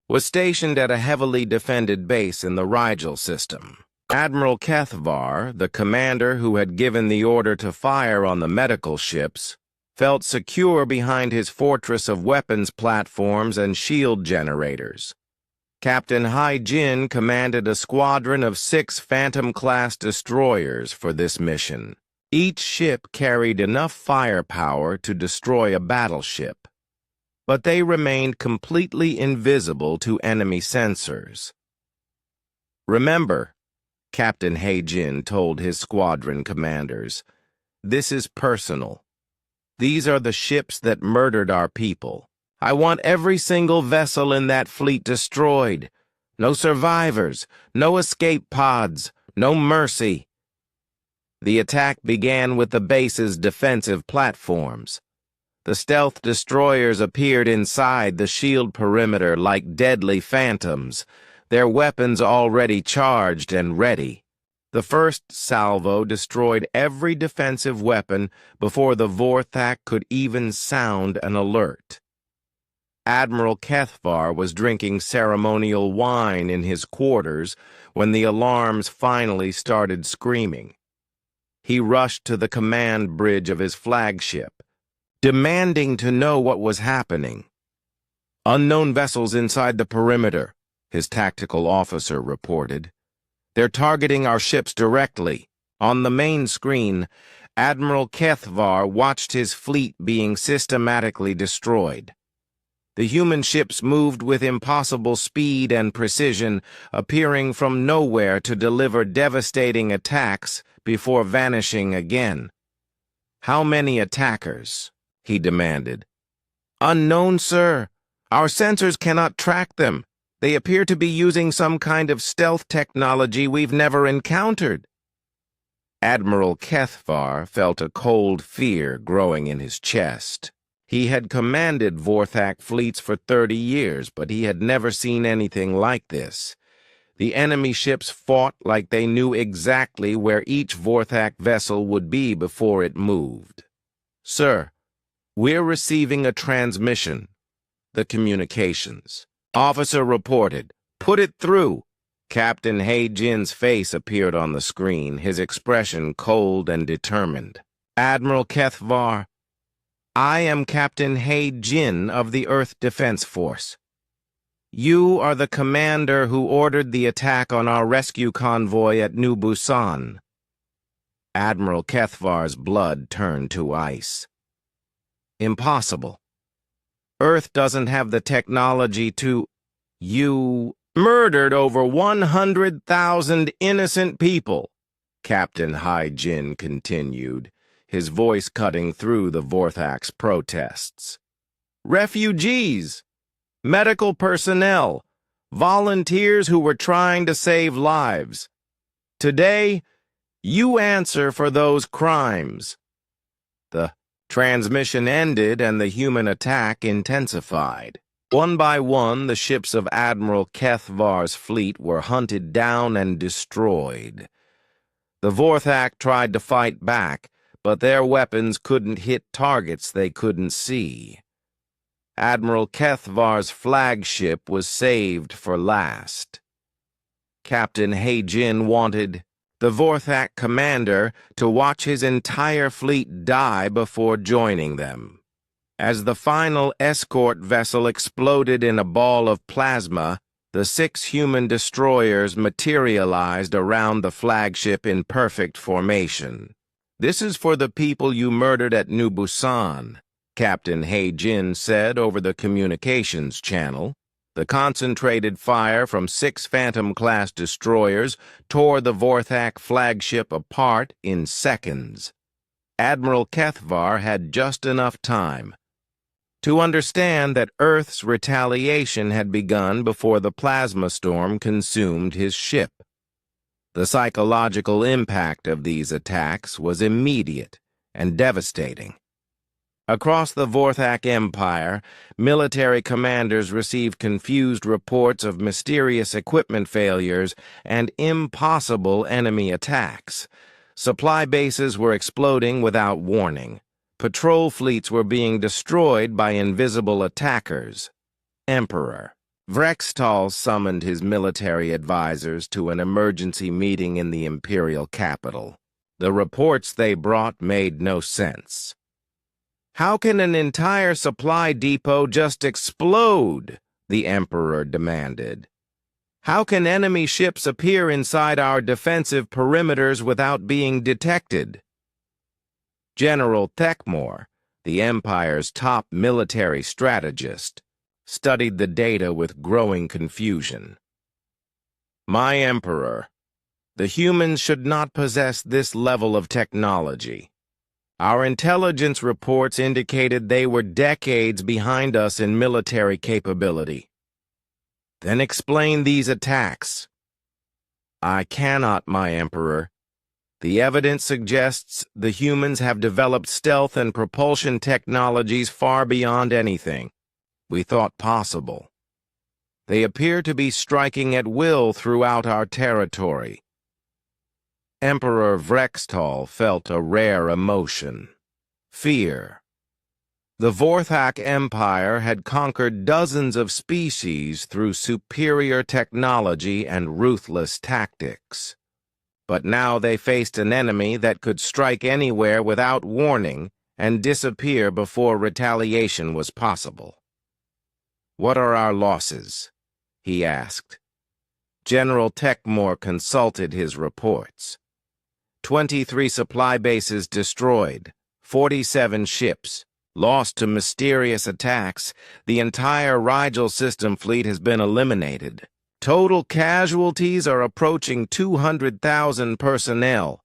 was stationed at a heavily defended base in the Rigel system. Admiral Kethvar, the commander who had given the order to fire on the medical ships, felt secure behind his fortress of weapons platforms and shield generators. Captain Hye Jin commanded a squadron of 6 Phantom-class destroyers for this mission. Each ship carried enough firepower to destroy a battleship, but they remained completely invisible to enemy sensors. "Remember," Captain Hye Jin told his squadron commanders, This is personal. These are the ships that murdered our people. I want every single vessel in that fleet destroyed. No survivors, no escape pods, no mercy. The attack began with the base's defensive platforms. The stealth destroyers appeared inside the shield perimeter like deadly phantoms, their weapons already charged and ready. The first salvo destroyed every defensive weapon before the Vorthak could even sound an alert. Admiral Kethvar was drinking ceremonial wine in his quarters when the alarms finally started screaming. He rushed to the command bridge of his flagship, demanding to know what was happening. "Unknown vessels inside the perimeter," his tactical officer reported. "They're targeting our ships directly." On the main screen, Admiral Kethvar watched his fleet being systematically destroyed. The human ships moved with impossible speed and precision, appearing from nowhere to deliver devastating attacks before vanishing again. "How many attackers?" he demanded. "Unknown, sir. Our sensors cannot track them. They appear to be using some kind of stealth technology we've never encountered." Admiral Kethvar felt a cold fear growing in his chest. He had commanded Vorthak fleets for 30 years, but he had never seen anything like this. The enemy ships fought like they knew exactly where each Vorthak vessel would be before it moved. "Sir, we're receiving a transmission." The communications officer reported. "Put it through." Captain He-Jin's face appeared on the screen, his expression cold and determined. "Admiral Kethvar, I am Captain He-Jin of the Earth Defense Force. You are the commander who ordered the attack on our rescue convoy at New Busan." Admiral Kethvar's blood turned to ice. "Impossible. Earth doesn't have the technology to—" "You murdered over 100,000 innocent people," Captain He-Jin continued, his voice cutting through the Vorthak's protests. "Refugees, medical personnel, volunteers who were trying to save lives. Today, you answer for those crimes." The transmission ended and the human attack intensified. One by one, the ships of Admiral Kethvar's fleet were hunted down and destroyed. The Vorthak tried to fight back, but their weapons couldn't hit targets they couldn't see. Admiral Kethvar's flagship was saved for last. Captain He-Jin wanted the Vorthak commander to watch his entire fleet die before joining them. As the final escort vessel exploded in a ball of plasma, the 6 human destroyers materialized around the flagship in perfect formation. "This is for the people you murdered at New Busan," Captain He-Jin said over the communications channel. The concentrated fire from 6 Phantom-class destroyers tore the Vorthak flagship apart in seconds. Admiral Kethvar had just enough time to understand that Earth's retaliation had begun before the plasma storm consumed his ship. The psychological impact of these attacks was immediate and devastating. Across the Vorthak Empire, military commanders received confused reports of mysterious equipment failures and impossible enemy attacks. Supply bases were exploding without warning. Patrol fleets were being destroyed by invisible attackers. Emperor Vrextal summoned his military advisors to an emergency meeting in the imperial capital. The reports they brought made no sense. "How can an entire supply depot just explode?" the Emperor demanded. "How can enemy ships appear inside our defensive perimeters without being detected?" General Thekmor, the Empire's top military strategist, studied the data with growing confusion. "My Emperor, the humans should not possess this level of technology. Our intelligence reports indicated they were decades behind us in military capability. Then explain these attacks. I cannot, my Emperor. The evidence suggests the humans have developed stealth and propulsion technologies far beyond anything we thought possible. They appear to be striking at will throughout our territory. Emperor Vrextal felt a rare emotion: fear. The Vorthak Empire had conquered dozens of species through superior technology and ruthless tactics. But now they faced an enemy that could strike anywhere without warning and disappear before retaliation was possible. "What are our losses?" he asked. General Techmore consulted his reports. 23 supply bases destroyed, 47 ships lost to mysterious attacks. The entire Rigel system fleet has been eliminated. Total casualties are approaching 200,000 personnel.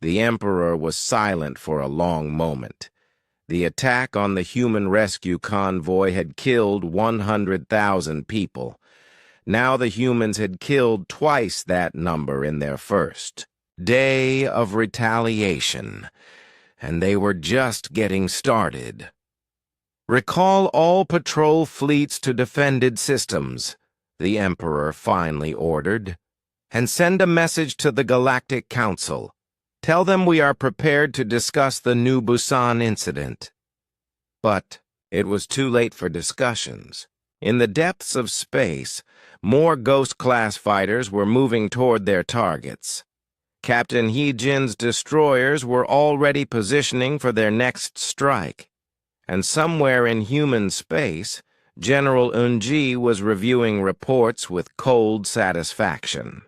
The Emperor was silent for a long moment. The attack on the human rescue convoy had killed 100,000 people. Now the humans had killed twice that number in their first day of retaliation, and they were just getting started. "Recall all patrol fleets to defended systems," the Emperor finally ordered, "and send a message to the Galactic Council. Tell them we are prepared to discuss the New Busan incident." But it was too late for discussions. In the depths of space, more Ghost-class fighters were moving toward their targets. Captain Heejin's destroyers were already positioning for their next strike, and somewhere in human space, General Unji was reviewing reports with cold satisfaction.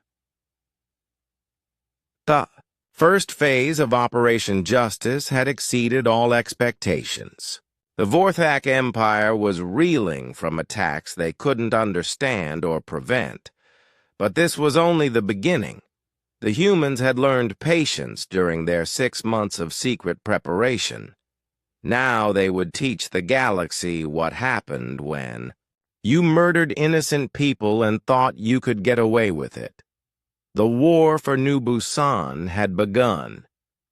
The first phase of Operation Justice had exceeded all expectations. The Vorthak Empire was reeling from attacks they couldn't understand or prevent, but this was only the beginning. The humans had learned patience during their 6 months of secret preparation. Now they would teach the galaxy what happened when you murdered innocent people and thought you could get away with it. The war for New Busan had begun,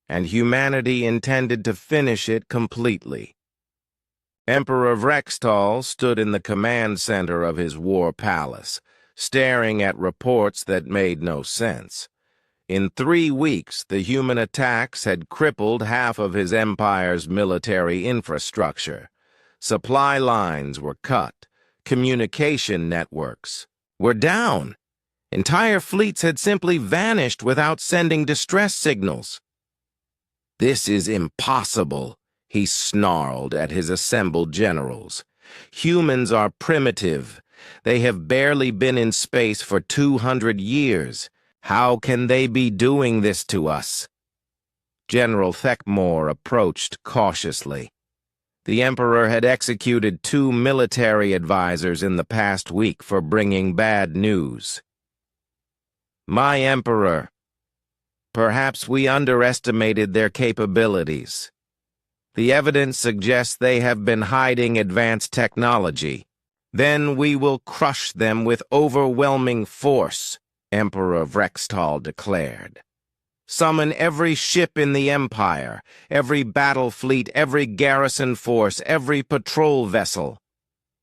and humanity intended to finish it completely. Emperor Vrextal stood in the command center of his war palace, staring at reports that made no sense. In 3 weeks, the human attacks had crippled half of his empire's military infrastructure. Supply lines were cut. Communication networks were down. Entire fleets had simply vanished without sending distress signals. "This is impossible," he snarled at his assembled generals. "Humans are primitive. They have barely been in space for 200 years. How can they be doing this to us?" General Thekmore approached cautiously. The Emperor had executed 2 military advisors in the past week for bringing bad news. "My Emperor, perhaps we underestimated their capabilities. The evidence suggests they have been hiding advanced technology. Then we will crush them with overwhelming force," Emperor Vrextal declared. "Summon every ship in the Empire, every battle fleet, every garrison force, every patrol vessel.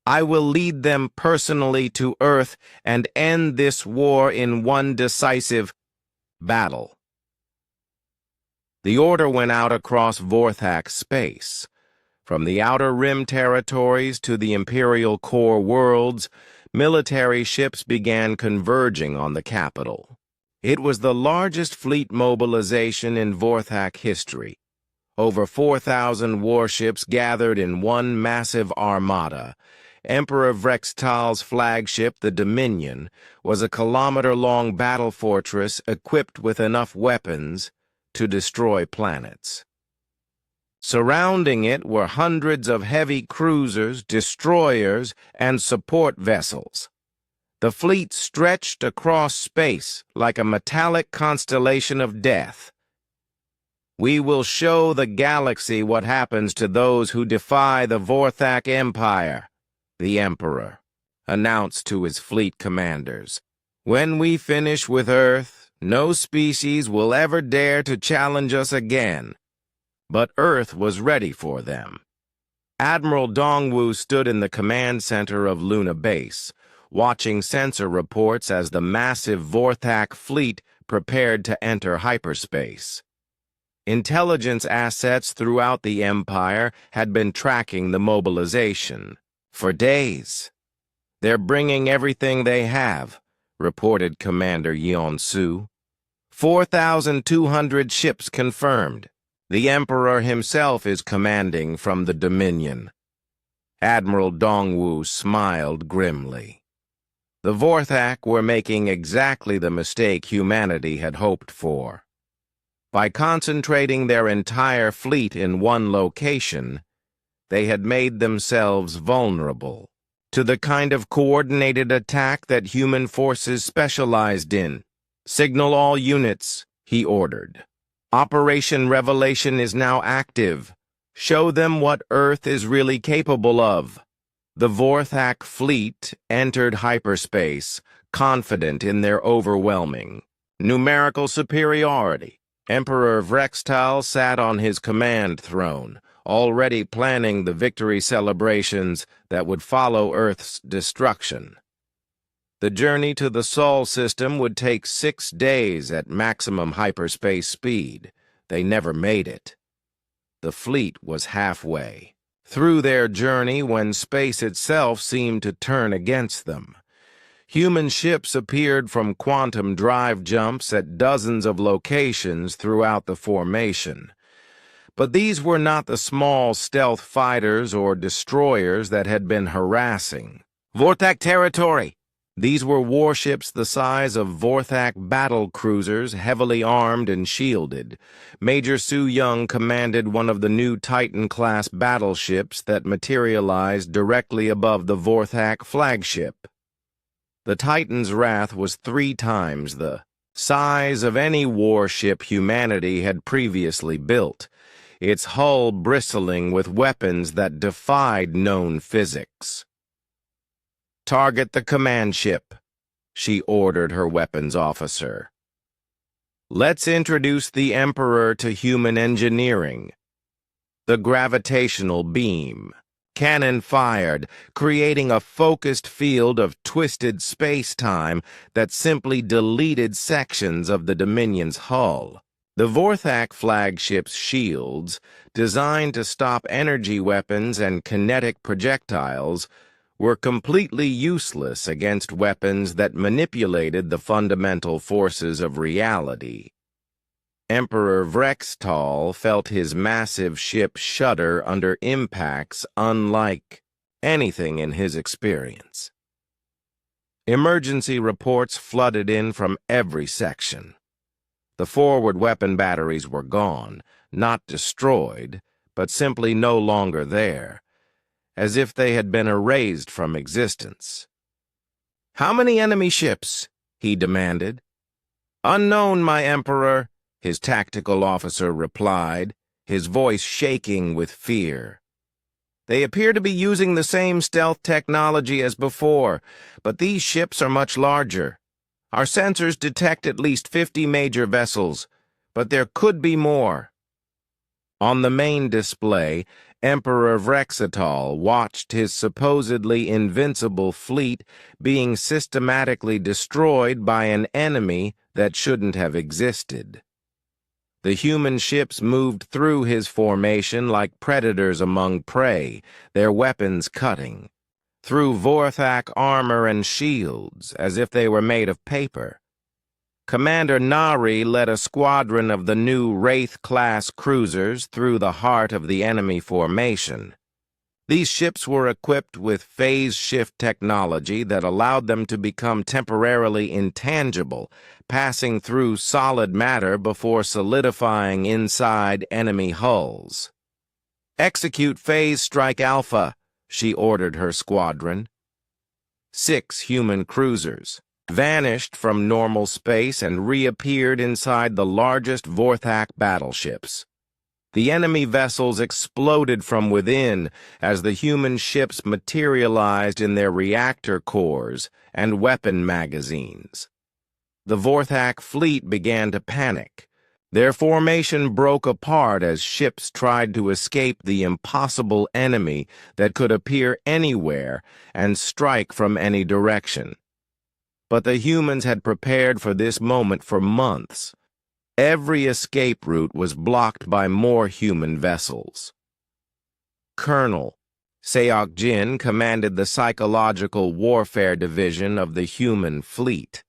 I will lead them personally to Earth and end this war in one decisive battle." The order went out across Vorthak space. From the Outer Rim territories to the Imperial Core worlds, military ships began converging on the capital. It was the largest fleet mobilization in Vorthak history. Over 4,000 warships gathered in one massive armada. Emperor Vrextal's flagship, the Dominion, was a kilometer-long battle fortress equipped with enough weapons to destroy planets. Surrounding it were hundreds of heavy cruisers, destroyers, and support vessels. The fleet stretched across space like a metallic constellation of death. We will show the galaxy what happens to those who defy the Vorthak Empire, the Emperor announced to his fleet commanders. When we finish with Earth, no species will ever dare to challenge us again. But Earth was ready for them. Admiral Dongwu stood in the command center of Luna Base, watching sensor reports as the massive Vorthak fleet prepared to enter hyperspace. Intelligence assets throughout the Empire had been tracking the mobilization for days. They're bringing everything they have, reported Commander Yeon-su. 4,200 ships confirmed. The Emperor himself is commanding from the Dominion. Admiral Dongwu smiled grimly. The Vorthak were making exactly the mistake humanity had hoped for. By concentrating their entire fleet in one location, they had made themselves vulnerable to the kind of coordinated attack that human forces specialized in. Signal all units, he ordered. Operation Revelation is now active. Show them what Earth is really capable of. The Vorthak fleet entered hyperspace, confident in their overwhelming numerical superiority. Emperor Vrextal sat on his command throne, already planning the victory celebrations that would follow Earth's destruction. The journey to the Sol system would take 6 days at maximum hyperspace speed. They never made it. The fleet was halfway through their journey when space itself seemed to turn against them. Human ships appeared from quantum drive jumps at dozens of locations throughout the formation. But these were not the small stealth fighters or destroyers that had been harassing Vorthak territory. These were warships the size of Vorthak battle cruisers, heavily armed and shielded. Major Su Young commanded one of the new Titan-class battleships that materialized directly above the Vorthak flagship. The Titan's wrath was 3 times the size of any warship humanity had previously built, its hull bristling with weapons that defied known physics. "Target the command ship," she ordered her weapons officer. "Let's introduce the Emperor to human engineering." The gravitational beam. Cannon fired, creating a focused field of twisted space-time that simply deleted sections of the Dominion's hull. The Vorthak flagship's shields, designed to stop energy weapons and kinetic projectiles, were completely useless against weapons that manipulated the fundamental forces of reality. Emperor Vrextal felt his massive ship shudder under impacts unlike anything in his experience. Emergency reports flooded in from every section. The forward weapon batteries were gone, not destroyed, but simply no longer there, as if they had been erased from existence. "How many enemy ships?" he demanded. "Unknown, my Emperor," his tactical officer replied, his voice shaking with fear. "They appear to be using the same stealth technology as before, but these ships are much larger. Our sensors detect at least 50 major vessels, but there could be more." On the main display, Emperor Vrextal watched his supposedly invincible fleet being systematically destroyed by an enemy that shouldn't have existed. The human ships moved through his formation like predators among prey, their weapons cutting through Vorthak armor and shields as if they were made of paper. Commander Nari led a squadron of the new Wraith-class cruisers through the heart of the enemy formation. These ships were equipped with phase shift technology that allowed them to become temporarily intangible, passing through solid matter before solidifying inside enemy hulls. "Execute Phase Strike Alpha," she ordered her squadron. 6 human cruisers, vanished from normal space and reappeared inside the largest Vorthak battleships. The enemy vessels exploded from within as the human ships materialized in their reactor cores and weapon magazines. The Vorthak fleet began to panic. Their formation broke apart as ships tried to escape the impossible enemy that could appear anywhere and strike from any direction. But the humans had prepared for this moment for months. Every escape route was blocked by more human vessels. Colonel Seok Jin commanded the Psychological Warfare Division of the human fleet.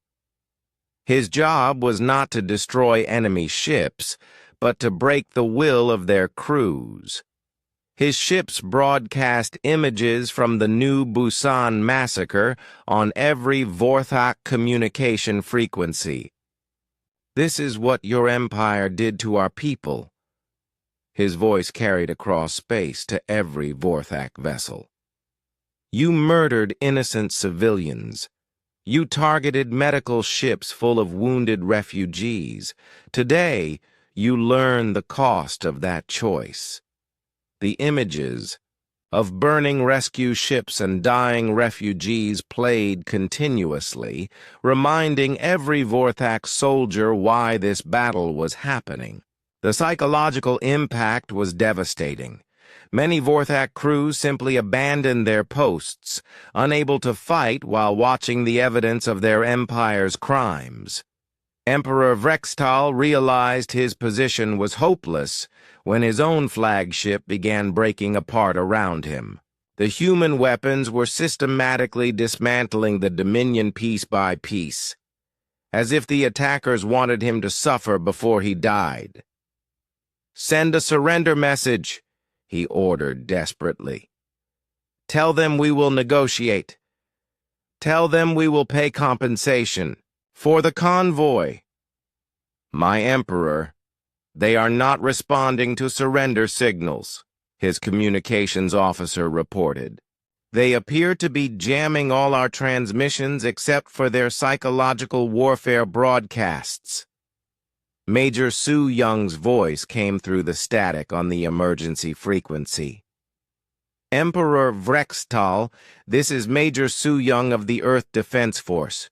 His job was not to destroy enemy ships, but to break the will of their crews. His ships broadcast images from the New Busan massacre on every Vorthak communication frequency. "This is what your empire did to our people." His voice carried across space to every Vorthak vessel. "You murdered innocent civilians. You targeted medical ships full of wounded refugees. Today, you learn the cost of that choice." The images of burning rescue ships and dying refugees played continuously, reminding every Vorthak soldier why this battle was happening. The psychological impact was devastating. Many Vorthak crews simply abandoned their posts, unable to fight while watching the evidence of their empire's crimes. Emperor Vrextal realized his position was hopeless when his own flagship began breaking apart around him. The human weapons were systematically dismantling the Dominion piece by piece, as if the attackers wanted him to suffer before he died. "Send a surrender message," he ordered desperately. "Tell them we will negotiate. Tell them we will pay compensation. For the convoy." "My Emperor, they are not responding to surrender signals," his communications officer reported. "They appear to be jamming all our transmissions except for their psychological warfare broadcasts." Major Su Young's voice came through the static on the emergency frequency. "Emperor Vrextal, this is Major Su Young of the Earth Defense Force.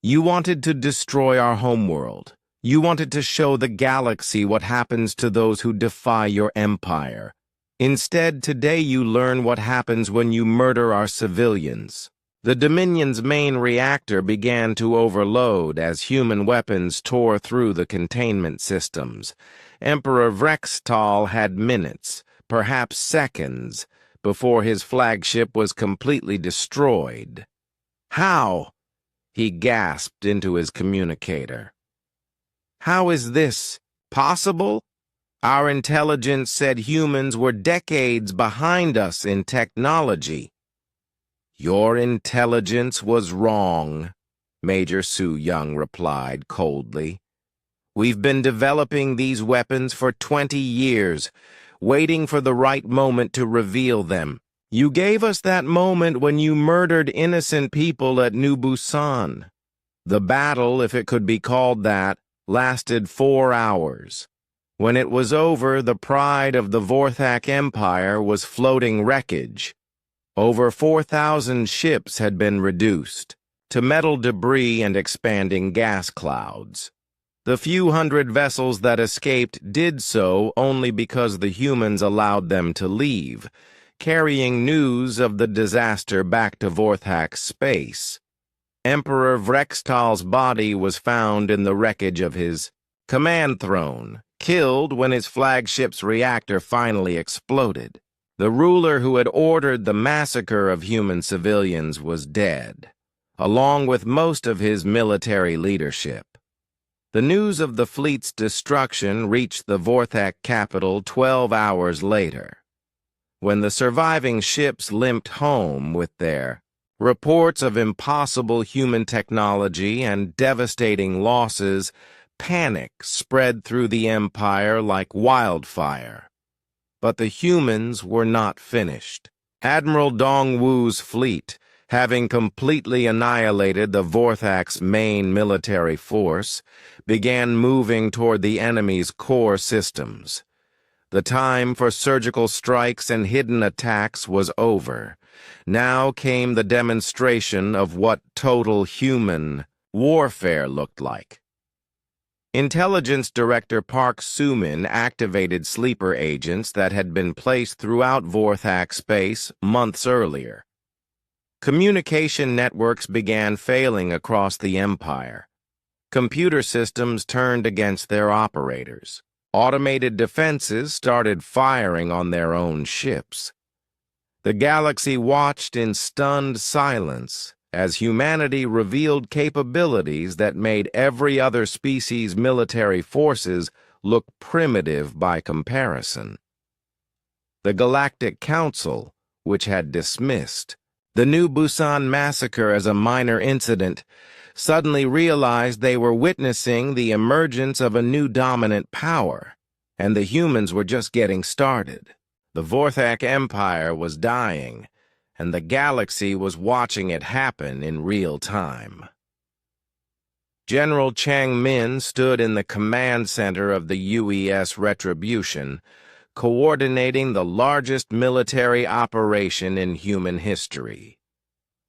You wanted to destroy our homeworld. You wanted to show the galaxy what happens to those who defy your empire. Instead, today you learn what happens when you murder our civilians." The Dominion's main reactor began to overload as human weapons tore through the containment systems. Emperor Vrextal had minutes, perhaps seconds, before his flagship was completely destroyed. "How?" he gasped into his communicator. "How is this possible? Our intelligence said humans were decades behind us in technology." "Your intelligence was wrong," Major Su Young replied coldly. "We've been developing these weapons for 20 years, waiting for the right moment to reveal them. You gave us that moment when you murdered innocent people at New Busan. The battle, if it could be called that, lasted 4 hours. When it was over, the pride of the Vorthak Empire was floating wreckage. Over 4,000 ships had been reduced to metal debris and expanding gas clouds. The few hundred vessels that escaped did so only because the humans allowed them to leave, carrying news of the disaster back to Vorthak space. Emperor Vrextal's body was found in the wreckage of his command throne, killed when his flagship's reactor finally exploded. The ruler who had ordered the massacre of human civilians was dead, along with most of his military leadership. The news of the fleet's destruction reached the Vorthak capital 12 hours later. When the surviving ships limped home with their reports of impossible human technology and devastating losses, panic spread through the empire like wildfire. But the humans were not finished. Admiral Dongwu's fleet having completely annihilated the Vorthak's main military force, began moving toward the enemy's core systems. The time for surgical strikes and hidden attacks was over. Now came the demonstration of what total human warfare looked like. Intelligence Director Park Soo-min activated sleeper agents that had been placed throughout Vorthak space months earlier. Communication networks began failing across the Empire. Computer systems turned against their operators. Automated defenses started firing on their own ships. The galaxy watched in stunned silence as humanity revealed capabilities that made every other species' military forces look primitive by comparison. The Galactic Council, which had dismissed the New Busan massacre as a minor incident, suddenly realized they were witnessing the emergence of a new dominant power, and the humans were just getting started. The Vorthak Empire was dying, and the galaxy was watching it happen in real time. General Chang Min stood in the command center of the UES Retribution, coordinating the largest military operation in human history.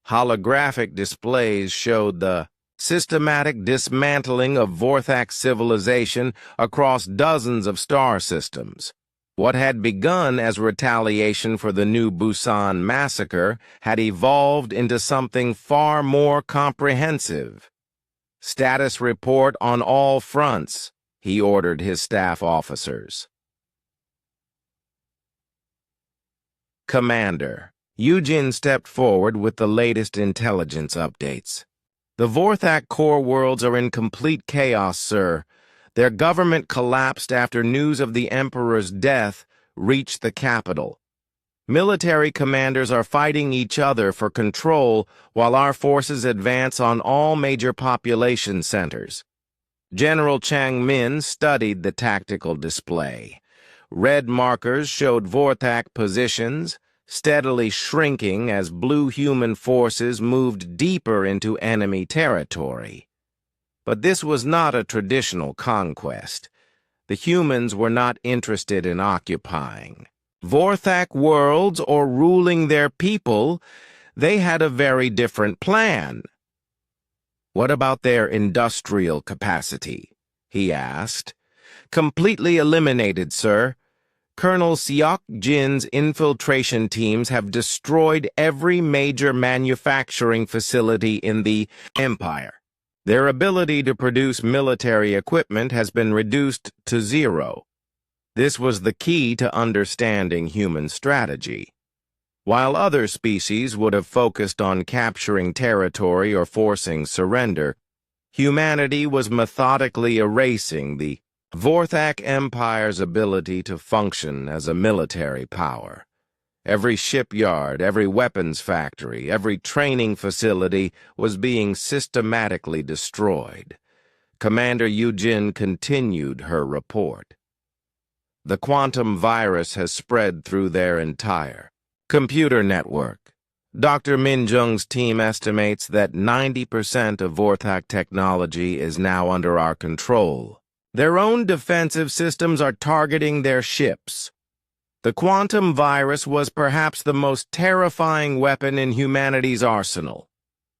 Holographic displays showed the systematic dismantling of Vorthak civilization across dozens of star systems. What had begun as retaliation for the New Busan massacre had evolved into something far more comprehensive. "Status report on all fronts," he ordered his staff officers. Commander. Yujin stepped forward with the latest intelligence updates. "The Vorthak core worlds are in complete chaos, sir. Their government collapsed after news of the Emperor's death reached the capital. Military commanders are fighting each other for control while our forces advance on all major population centers." General Chang Min studied the tactical display. Red markers showed Vorthak positions, steadily shrinking as blue human forces moved deeper into enemy territory. But this was not a traditional conquest. The humans were not interested in occupying Vorthak worlds or ruling their people. They had a very different plan. "What about their industrial capacity?" he asked. "Completely eliminated, sir. Colonel Seok Jin's infiltration teams have destroyed every major manufacturing facility in the Empire. Their ability to produce military equipment has been reduced to zero. This was the key to understanding human strategy. While other species would have focused on capturing territory or forcing surrender, humanity was methodically erasing the Vorthak Empire's ability to function as a military power. Every shipyard, every weapons factory, every training facility was being systematically destroyed. Commander Yujin continued her report. "The quantum virus has spread through their entire computer network. Dr. Minjung's team estimates that 90% of Vorthak technology is now under our control. Their own defensive systems are targeting their ships. The quantum virus was perhaps the most terrifying weapon in humanity's arsenal.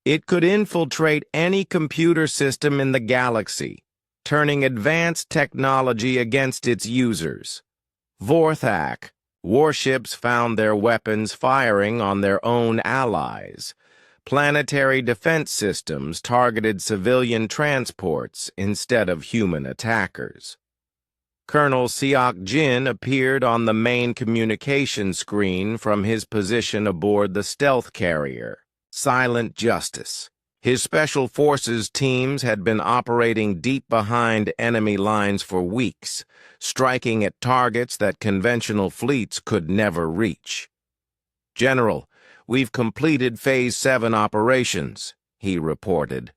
It could infiltrate any computer system in the galaxy, turning advanced technology against its users. Vorthak warships found their weapons firing on their own allies. Planetary defense systems targeted civilian transports instead of human attackers. Colonel Seok Jin appeared on the main communication screen from his position aboard the stealth carrier, Silent Justice. His special forces teams had been operating deep behind enemy lines for weeks, striking at targets that conventional fleets could never reach. "General, we've completed Phase 7 operations," he reported.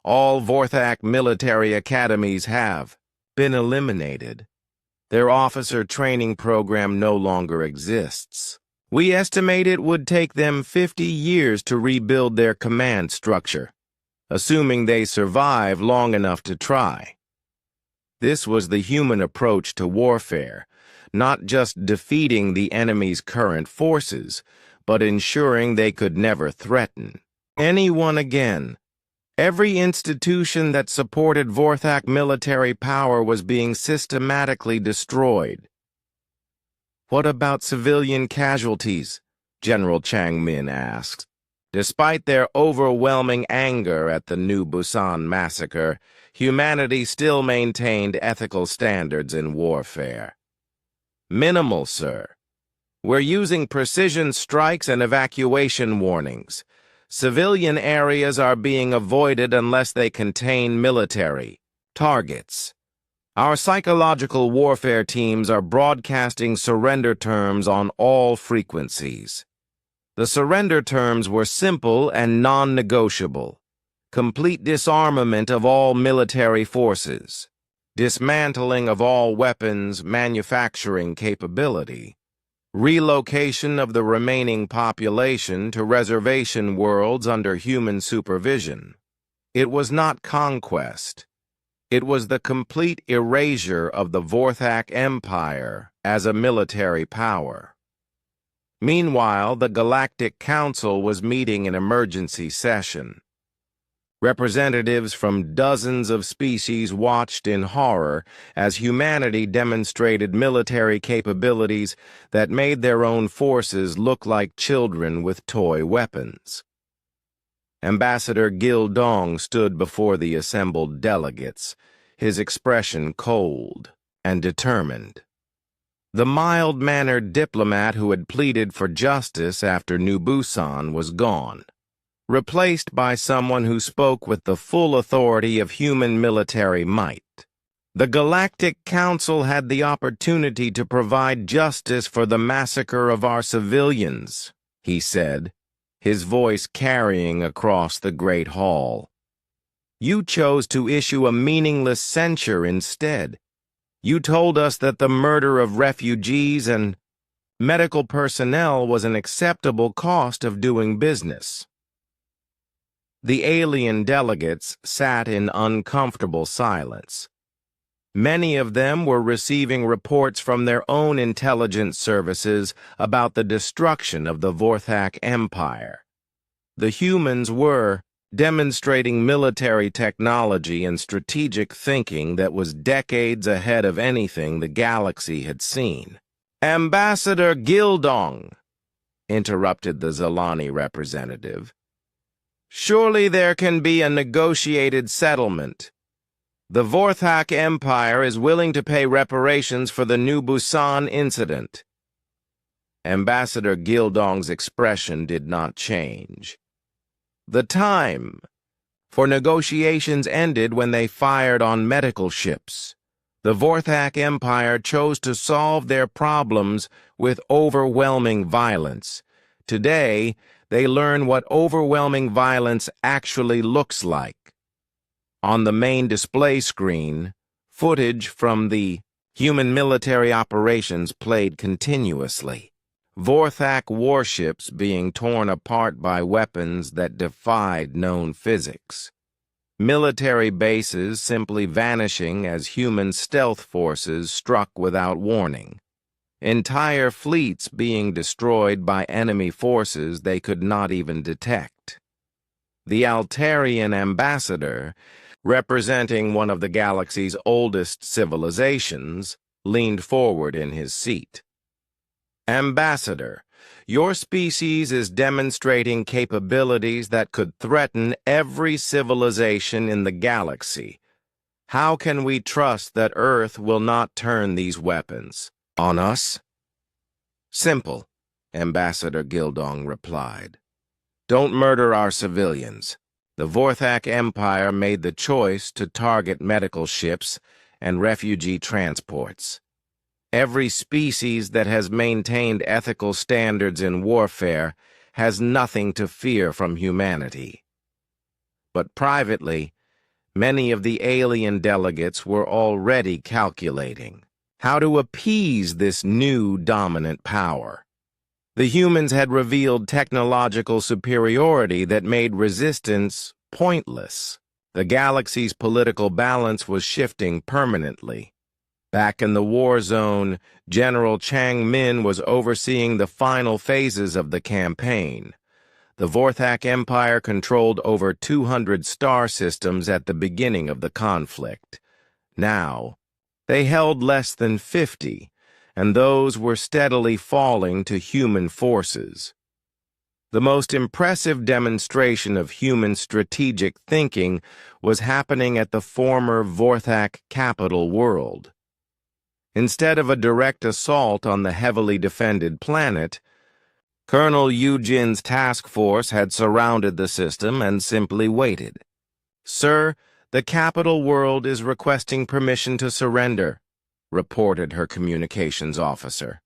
"All Vorthak military academies have been eliminated. Their officer training program no longer exists. We estimate it would take them 50 years to rebuild their command structure, assuming they survive long enough to try. This was the human approach to warfare, not just defeating the enemy's current forces, but ensuring they could never threaten anyone again. Every institution that supported Vorthak military power was being systematically destroyed. What about civilian casualties? General Chang Min asked. Despite their overwhelming anger at the New Busan massacre, humanity still maintained ethical standards in warfare. Minimal, sir. We're using precision strikes and evacuation warnings. Civilian areas are being avoided unless they contain military targets. Our psychological warfare teams are broadcasting surrender terms on all frequencies. The surrender terms were simple and non-negotiable. Complete disarmament of all military forces, dismantling of all weapons manufacturing capability, relocation of the remaining population to reservation worlds under human supervision. It was not conquest. It was the complete erasure of the Vorthak Empire as a military power. Meanwhile, the Galactic Council was meeting in emergency session. Representatives from dozens of species watched in horror as humanity demonstrated military capabilities that made their own forces look like children with toy weapons. Ambassador Gil Dong stood before the assembled delegates, his expression cold and determined. The mild-mannered diplomat who had pleaded for justice after New Busan was gone, replaced by someone who spoke with the full authority of human military might. The Galactic Council had the opportunity to provide justice for the massacre of our civilians, he said, his voice carrying across the Great Hall. You chose to issue a meaningless censure instead. You told us that the murder of refugees and medical personnel was an acceptable cost of doing business. The alien delegates sat in uncomfortable silence. Many of them were receiving reports from their own intelligence services about the destruction of the Vorthak Empire. The humans were demonstrating military technology and strategic thinking that was decades ahead of anything the galaxy had seen. Ambassador Gildong, interrupted the Zalani representative. Surely there can be a negotiated settlement. The Vorthak Empire is willing to pay reparations for the New Busan incident. Ambassador Gildong's expression did not change. The time for negotiations ended when they fired on medical ships. The Vorthak Empire chose to solve their problems with overwhelming violence. Today, they learn what overwhelming violence actually looks like. On the main display screen, footage from the human military operations played continuously. Vorthak warships being torn apart by weapons that defied known physics. Military bases simply vanishing as human stealth forces struck without warning. Entire fleets being destroyed by enemy forces they could not even detect. The Altarian ambassador, representing one of the galaxy's oldest civilizations, leaned forward in his seat. Ambassador, your species is demonstrating capabilities that could threaten every civilization in the galaxy. How can we trust that Earth will not turn these weapons on us? Simple, Ambassador Gildong replied. Don't murder our civilians. The Vorthak Empire made the choice to target medical ships and refugee transports. Every species that has maintained ethical standards in warfare has nothing to fear from humanity. But privately, many of the alien delegates were already calculating how to appease this new dominant power. The humans had revealed technological superiority that made resistance pointless. The galaxy's political balance was shifting permanently. Back in the war zone, General Chang Min was overseeing the final phases of the campaign. The Vorthak Empire controlled over 200 star systems at the beginning of the conflict. Now, they held less than 50, and those were steadily falling to human forces. The most impressive demonstration of human strategic thinking was happening at the former Vorthak capital world. Instead of a direct assault on the heavily defended planet, Colonel Eugène's task force had surrounded the system and simply waited. "Sir, the capital world is requesting permission to surrender," reported her communications officer.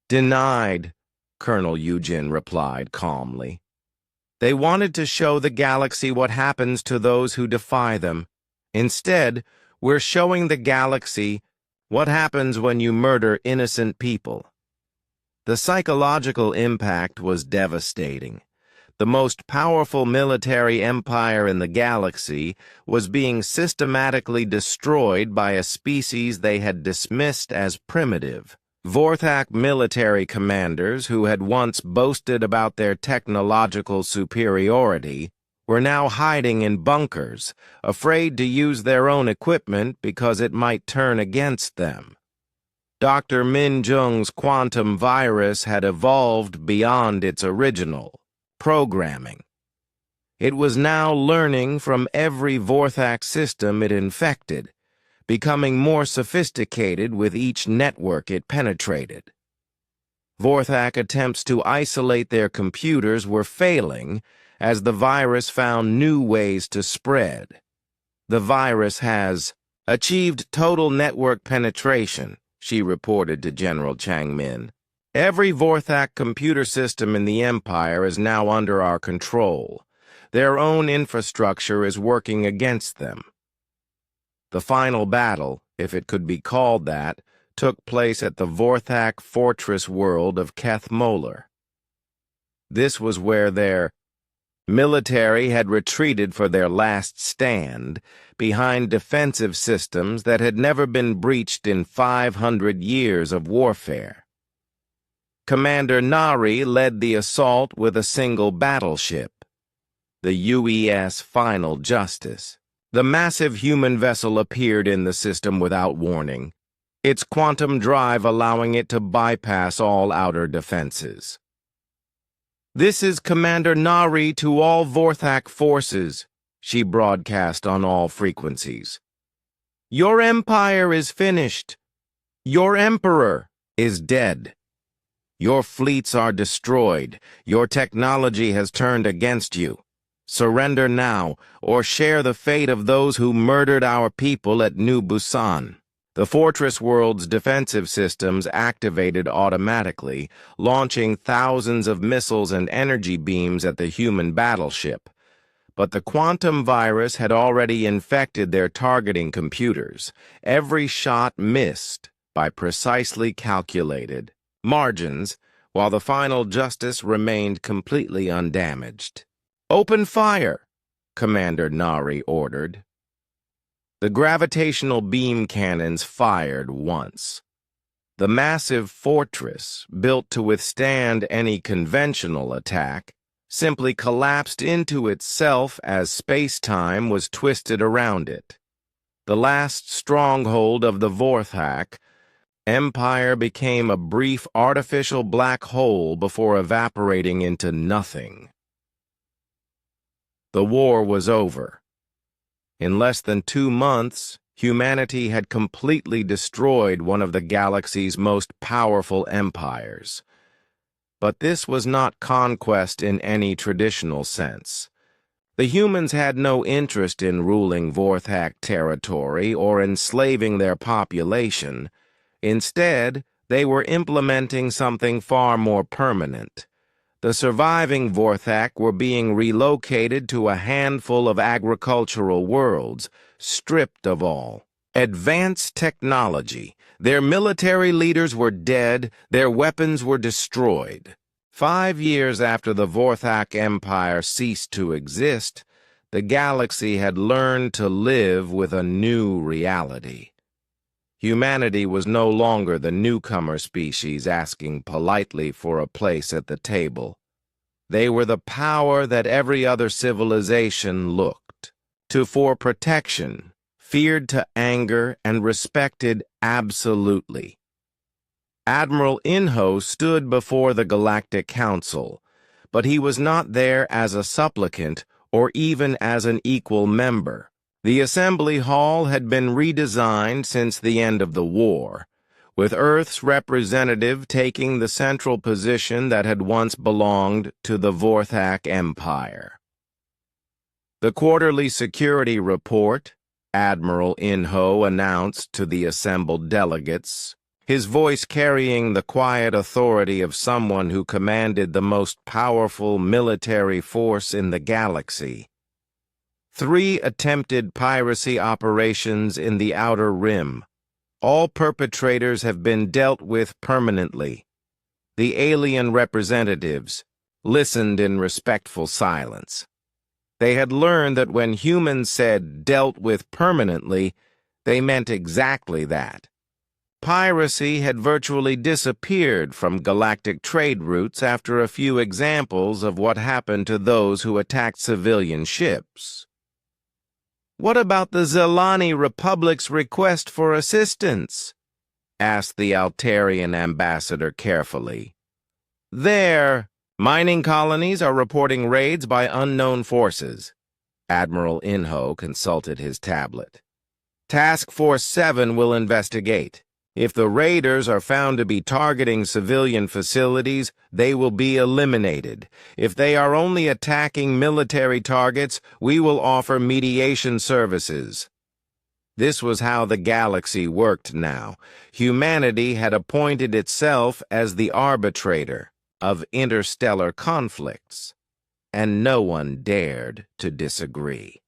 "Denied," Colonel Eugène replied calmly. "They wanted to show the galaxy what happens to those who defy them. Instead, we're showing the galaxy what happens when you murder innocent people." The psychological impact was devastating. The most powerful military empire in the galaxy was being systematically destroyed by a species they had dismissed as primitive. Vorthak military commanders, who had once boasted about their technological superiority, were now hiding in bunkers, afraid to use their own equipment because it might turn against them. Dr. Min Jung's quantum virus had evolved beyond its original programming. It was now learning from every Vorthak system it infected, becoming more sophisticated with each network it penetrated. Vorthak attempts to isolate their computers were failing as the virus found new ways to spread. "The virus has achieved total network penetration," she reported to General Chang Min. "Every Vorthak computer system in the Empire is now under our control. Their own infrastructure is working against them." The final battle, if it could be called that, took place at the Vorthak fortress world of Keth Molar. This was where their military had retreated for their last stand, behind defensive systems that had never been breached in 500 years of warfare. Commander Nari led the assault with a single battleship, the UES Final Justice. The massive human vessel appeared in the system without warning, its quantum drive allowing it to bypass all outer defenses. "This is Commander Nari to all Vorthak forces," she broadcast on all frequencies. "Your empire is finished. Your emperor is dead. Your fleets are destroyed. Your technology has turned against you. Surrender now, or share the fate of those who murdered our people at New Busan." The fortress world's defensive systems activated automatically, launching thousands of missiles and energy beams at the human battleship. But the quantum virus had already infected their targeting computers. Every shot missed by precisely calculated margins, while the Final Justice remained completely undamaged. "Open fire," Commander Nari ordered. The gravitational beam cannons fired once. The massive fortress, built to withstand any conventional attack, simply collapsed into itself as space-time was twisted around it. The last stronghold of the Vorthak Empire became a brief artificial black hole before evaporating into nothing. The war was over. In less than 2 months, humanity had completely destroyed one of the galaxy's most powerful empires. But this was not conquest in any traditional sense. The humans had no interest in ruling Vorthak territory or enslaving their population. Instead, they were implementing something far more permanent. The surviving Vorthak were being relocated to a handful of agricultural worlds, stripped of all Advanced technology. Their military leaders were dead, their weapons were destroyed. 5 years after the Vorthak Empire ceased to exist, the galaxy had learned to live with a new reality. Humanity was no longer the newcomer species asking politely for a place at the table. They were the power that every other civilization looked to for protection, feared to anger, and respected absolutely. Admiral Inho stood before the Galactic Council, but he was not there as a supplicant or even as an equal member. The Assembly Hall had been redesigned since the end of the war, with Earth's representative taking the central position that had once belonged to the Vorthak Empire. The quarterly security report, Admiral Inho announced to the assembled delegates, his voice carrying the quiet authority of someone who commanded the most powerful military force in the galaxy. 3 attempted piracy operations in the Outer Rim. All perpetrators have been dealt with permanently. The alien representatives listened in respectful silence. They had learned that when humans said dealt with permanently, they meant exactly that. Piracy had virtually disappeared from galactic trade routes after a few examples of what happened to those who attacked civilian ships. "What about the Zelani Republic's request for assistance?" asked the Altarian ambassador carefully. "Their mining colonies are reporting raids by unknown forces." Admiral Inho consulted his tablet. "Task Force 7 will investigate. If the raiders are found to be targeting civilian facilities, they will be eliminated. If they are only attacking military targets, we will offer mediation services." This was how the galaxy worked now. Humanity had appointed itself as the arbitrator of interstellar conflicts, and no one dared to disagree.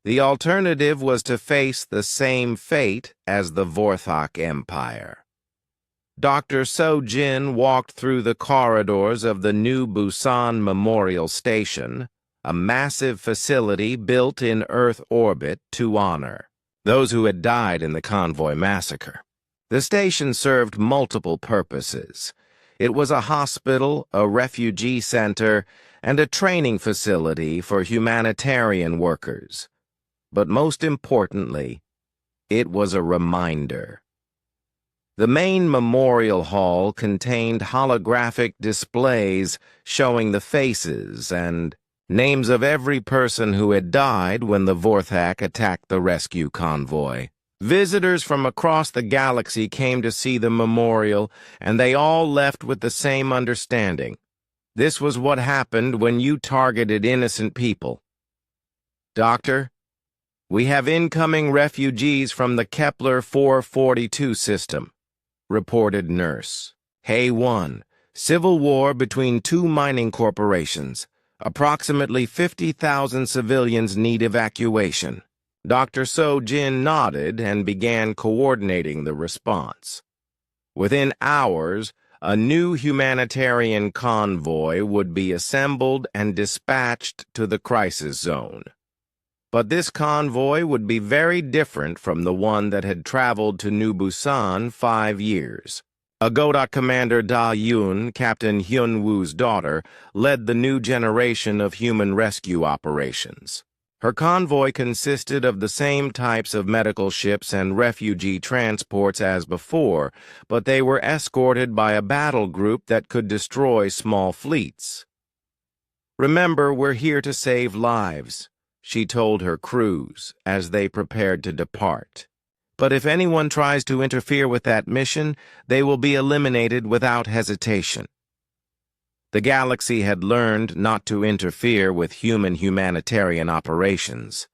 The alternative was to face the same fate as the Vorthak Empire. Dr. So-Jin walked through the corridors of the New Busan Memorial Station, a massive facility built in Earth orbit to honor those who had died in the Convoy massacre. The station served multiple purposes. It was a hospital, a refugee center, and a training facility for humanitarian workers. But most importantly, it was a reminder. The main memorial hall contained holographic displays showing the faces and names of every person who had died when the Vorthak attacked the rescue convoy. Visitors from across the galaxy came to see the memorial, and they all left with the same understanding. This was what happened when you targeted innocent people. "Doctor, we have incoming refugees from the Kepler 442 system," reported Nurse. "Hay-1, civil war between 2 mining corporations. Approximately 50,000 civilians need evacuation." Dr. So-Jin nodded and began coordinating the response. Within hours, a new humanitarian convoy would be assembled and dispatched to the crisis zone. But this convoy would be very different from the one that had traveled to New Busan 5 years. Agoda Commander Da Yun, Captain Hyun Woo's daughter, led the new generation of human rescue operations. Her convoy consisted of the same types of medical ships and refugee transports as before, but they were escorted by a battle group that could destroy small fleets. "Remember, we're here to save lives," she told her crews as they prepared to depart. "But if anyone tries to interfere with that mission, they will be eliminated without hesitation." The galaxy had learned not to interfere with human humanitarian operations.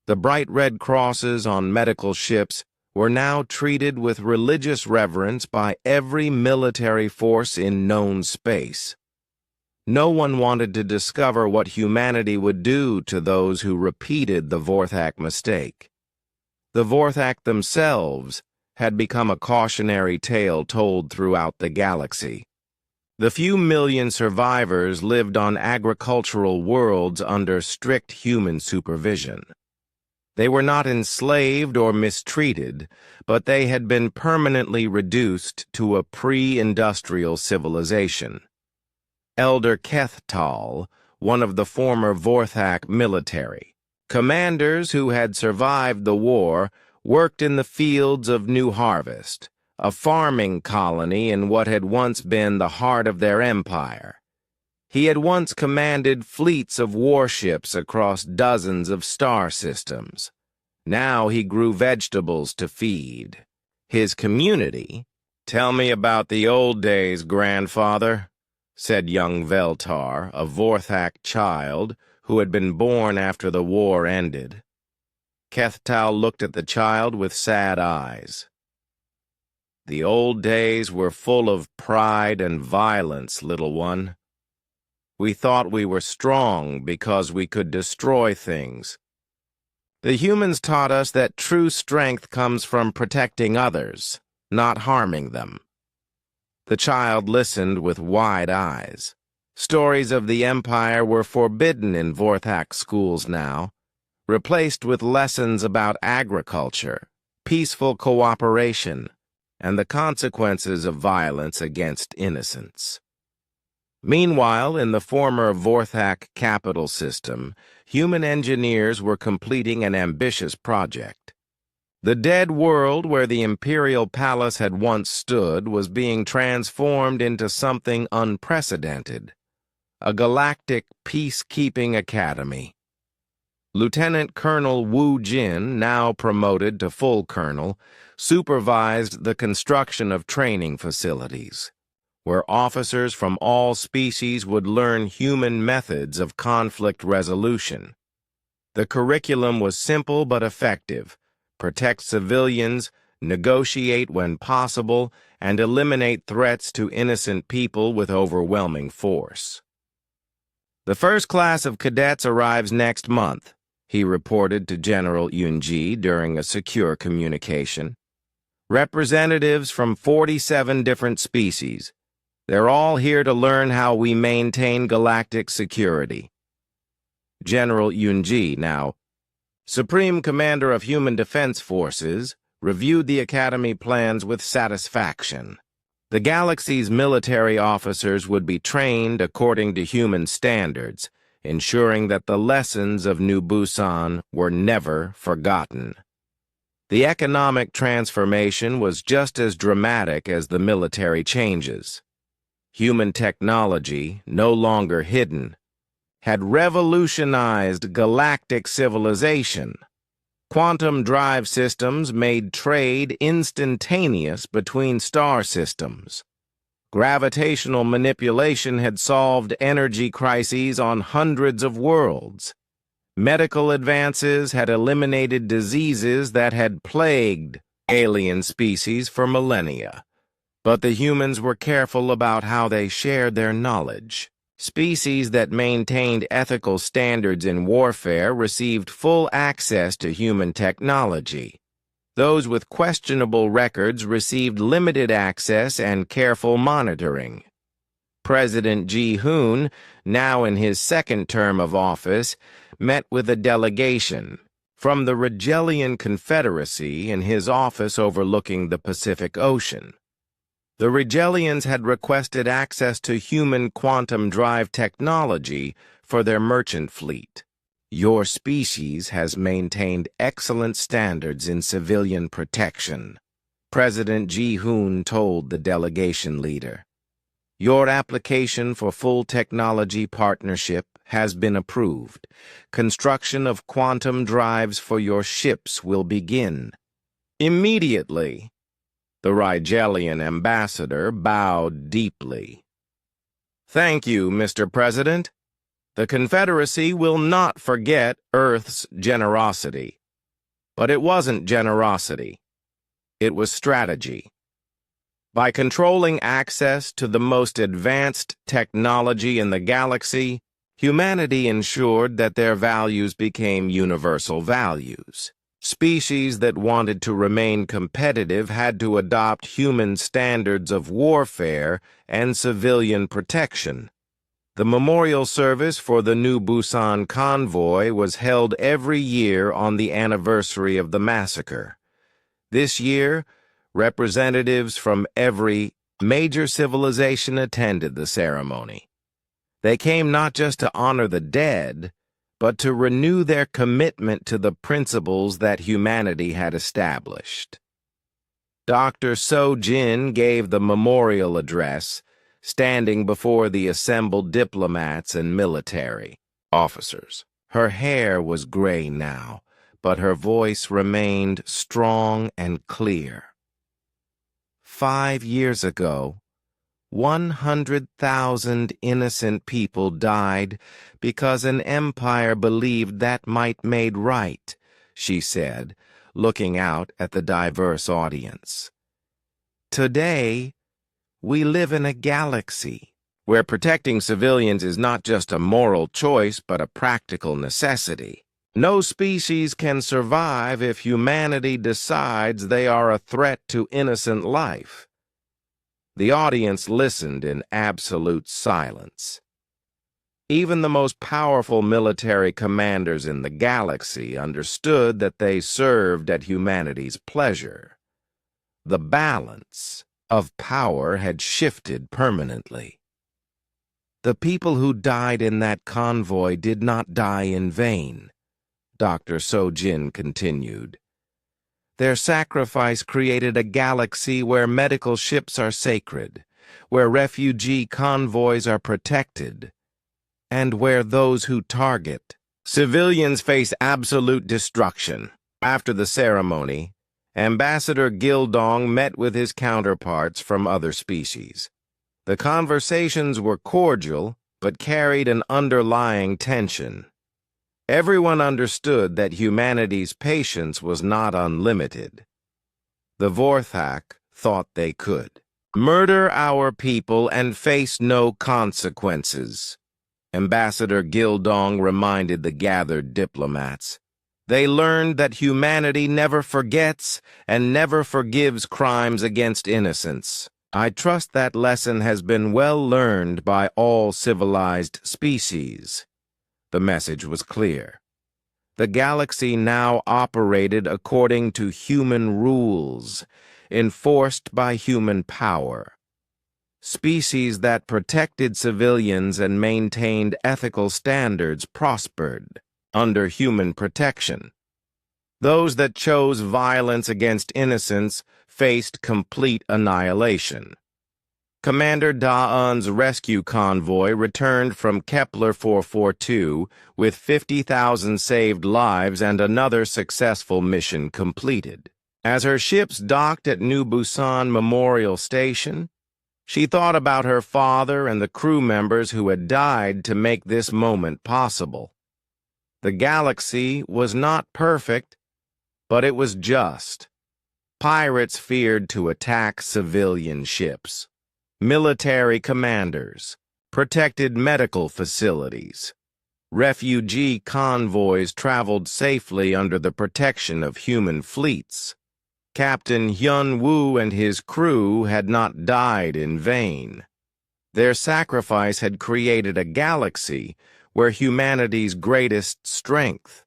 The bright red crosses on medical ships were now treated with religious reverence by every military force in known space. No one wanted to discover what humanity would do to those who repeated the Vorthak mistake. The Vorthak themselves had become a cautionary tale told throughout the galaxy. The few million survivors lived on agricultural worlds under strict human supervision. They were not enslaved or mistreated, but they had been permanently reduced to a pre-industrial civilization. Elder Kethtal, one of the former Vorthak military commanders who had survived the war, worked in the fields of New Harvest, a farming colony in what had once been the heart of their empire. He had once commanded fleets of warships across dozens of star systems. Now he grew vegetables to feed his community. "Tell me about the old days, grandfather," said young Veltar, a Vorthak child who had been born after the war ended. Kethtal looked at the child with sad eyes. "The old days were full of pride and violence, little one. We thought we were strong because we could destroy things. The humans taught us that true strength comes from protecting others, not harming them." The child listened with wide eyes. Stories of the Empire were forbidden in Vorthak schools now, replaced with lessons about agriculture, peaceful cooperation, and the consequences of violence against innocents. Meanwhile, in the former Vorthak capital system, human engineers were completing an ambitious project. The dead world where the Imperial Palace had once stood was being transformed into something unprecedented, a galactic peacekeeping academy. Lieutenant Colonel Wu Jin, now promoted to full colonel, supervised the construction of training facilities, where officers from all species would learn human methods of conflict resolution. The curriculum was simple but effective: protect civilians, negotiate when possible, and eliminate threats to innocent people with overwhelming force. "The first class of cadets arrives next month," he reported to General Yunji during a secure communication. "Representatives from 47 different species. They're all here to learn how we maintain galactic security." General Yunji, now Supreme Commander of Human Defense Forces, reviewed the Academy plans with satisfaction. The galaxy's military officers would be trained according to human standards, ensuring that the lessons of New Busan were never forgotten. The economic transformation was just as dramatic as the military changes. Human technology, no longer hidden, had revolutionized galactic civilization. Quantum drive systems made trade instantaneous between star systems. Gravitational manipulation had solved energy crises on hundreds of worlds. Medical advances had eliminated diseases that had plagued alien species for millennia. But the humans were careful about how they shared their knowledge. Species that maintained ethical standards in warfare received full access to human technology. Those with questionable records received limited access and careful monitoring. President Ji-hoon, now in his second term of office, met with a delegation from the Retaliation Confederacy in his office overlooking the Pacific Ocean. The Retalians had requested access to human quantum drive technology for their merchant fleet. "Your species has maintained excellent standards in civilian protection," President Ji-hoon told the delegation leader. "Your application for full technology partnership has been approved. Construction of quantum drives for your ships will begin immediately." The Rigelian ambassador bowed deeply. "Thank you, Mr. President. The Confederacy will not forget Earth's generosity." But it wasn't generosity. It was strategy. By controlling access to the most advanced technology in the galaxy, humanity ensured that their values became universal values. Species that wanted to remain competitive had to adopt human standards of warfare and civilian protection. The memorial service for the New Busan Convoy was held every year on the anniversary of the massacre. This year, representatives from every major civilization attended the ceremony. They came not just to honor the dead, but to renew their commitment to the principles that humanity had established. Dr. So-jin gave the memorial address, standing before the assembled diplomats and military officers. Her hair was gray now, but her voice remained strong and clear. 5 years ago, 100,000 innocent people died because an empire believed that might made right, she said, looking out at the diverse audience. Today, we live in a galaxy where protecting civilians is not just a moral choice but a practical necessity. No species can survive if humanity decides they are a threat to innocent life. The audience listened in absolute silence. Even the most powerful military commanders in the galaxy understood that they served at humanity's pleasure. The balance of power had shifted permanently. The people who died in that convoy did not die in vain, Dr. So-jin continued. Their sacrifice created a galaxy where medical ships are sacred, where refugee convoys are protected, and where those who target civilians face absolute destruction. After the ceremony, Ambassador Gildong met with his counterparts from other species. The conversations were cordial, but carried an underlying tension. Everyone understood that humanity's patience was not unlimited. The Vorthak thought they could murder our people and face no consequences. Ambassador Gildong reminded the gathered diplomats. They learned that humanity never forgets and never forgives crimes against innocents. I trust that lesson has been well learned by all civilized species. The message was clear. The galaxy now operated according to human rules, enforced by human power. Species that protected civilians and maintained ethical standards prospered under human protection. Those that chose violence against innocents faced complete annihilation. Commander Da-un's rescue convoy returned from Kepler 442 with 50,000 saved lives and another successful mission completed. As her ships docked at New Busan Memorial Station, she thought about her father and the crew members who had died to make this moment possible. The galaxy was not perfect, but it was just. Pirates feared to attack civilian ships. Military commanders protected medical facilities. Refugee convoys traveled safely under the protection of human fleets. Captain Hyun Woo and his crew had not died in vain. Their sacrifice had created a galaxy where humanity's greatest strength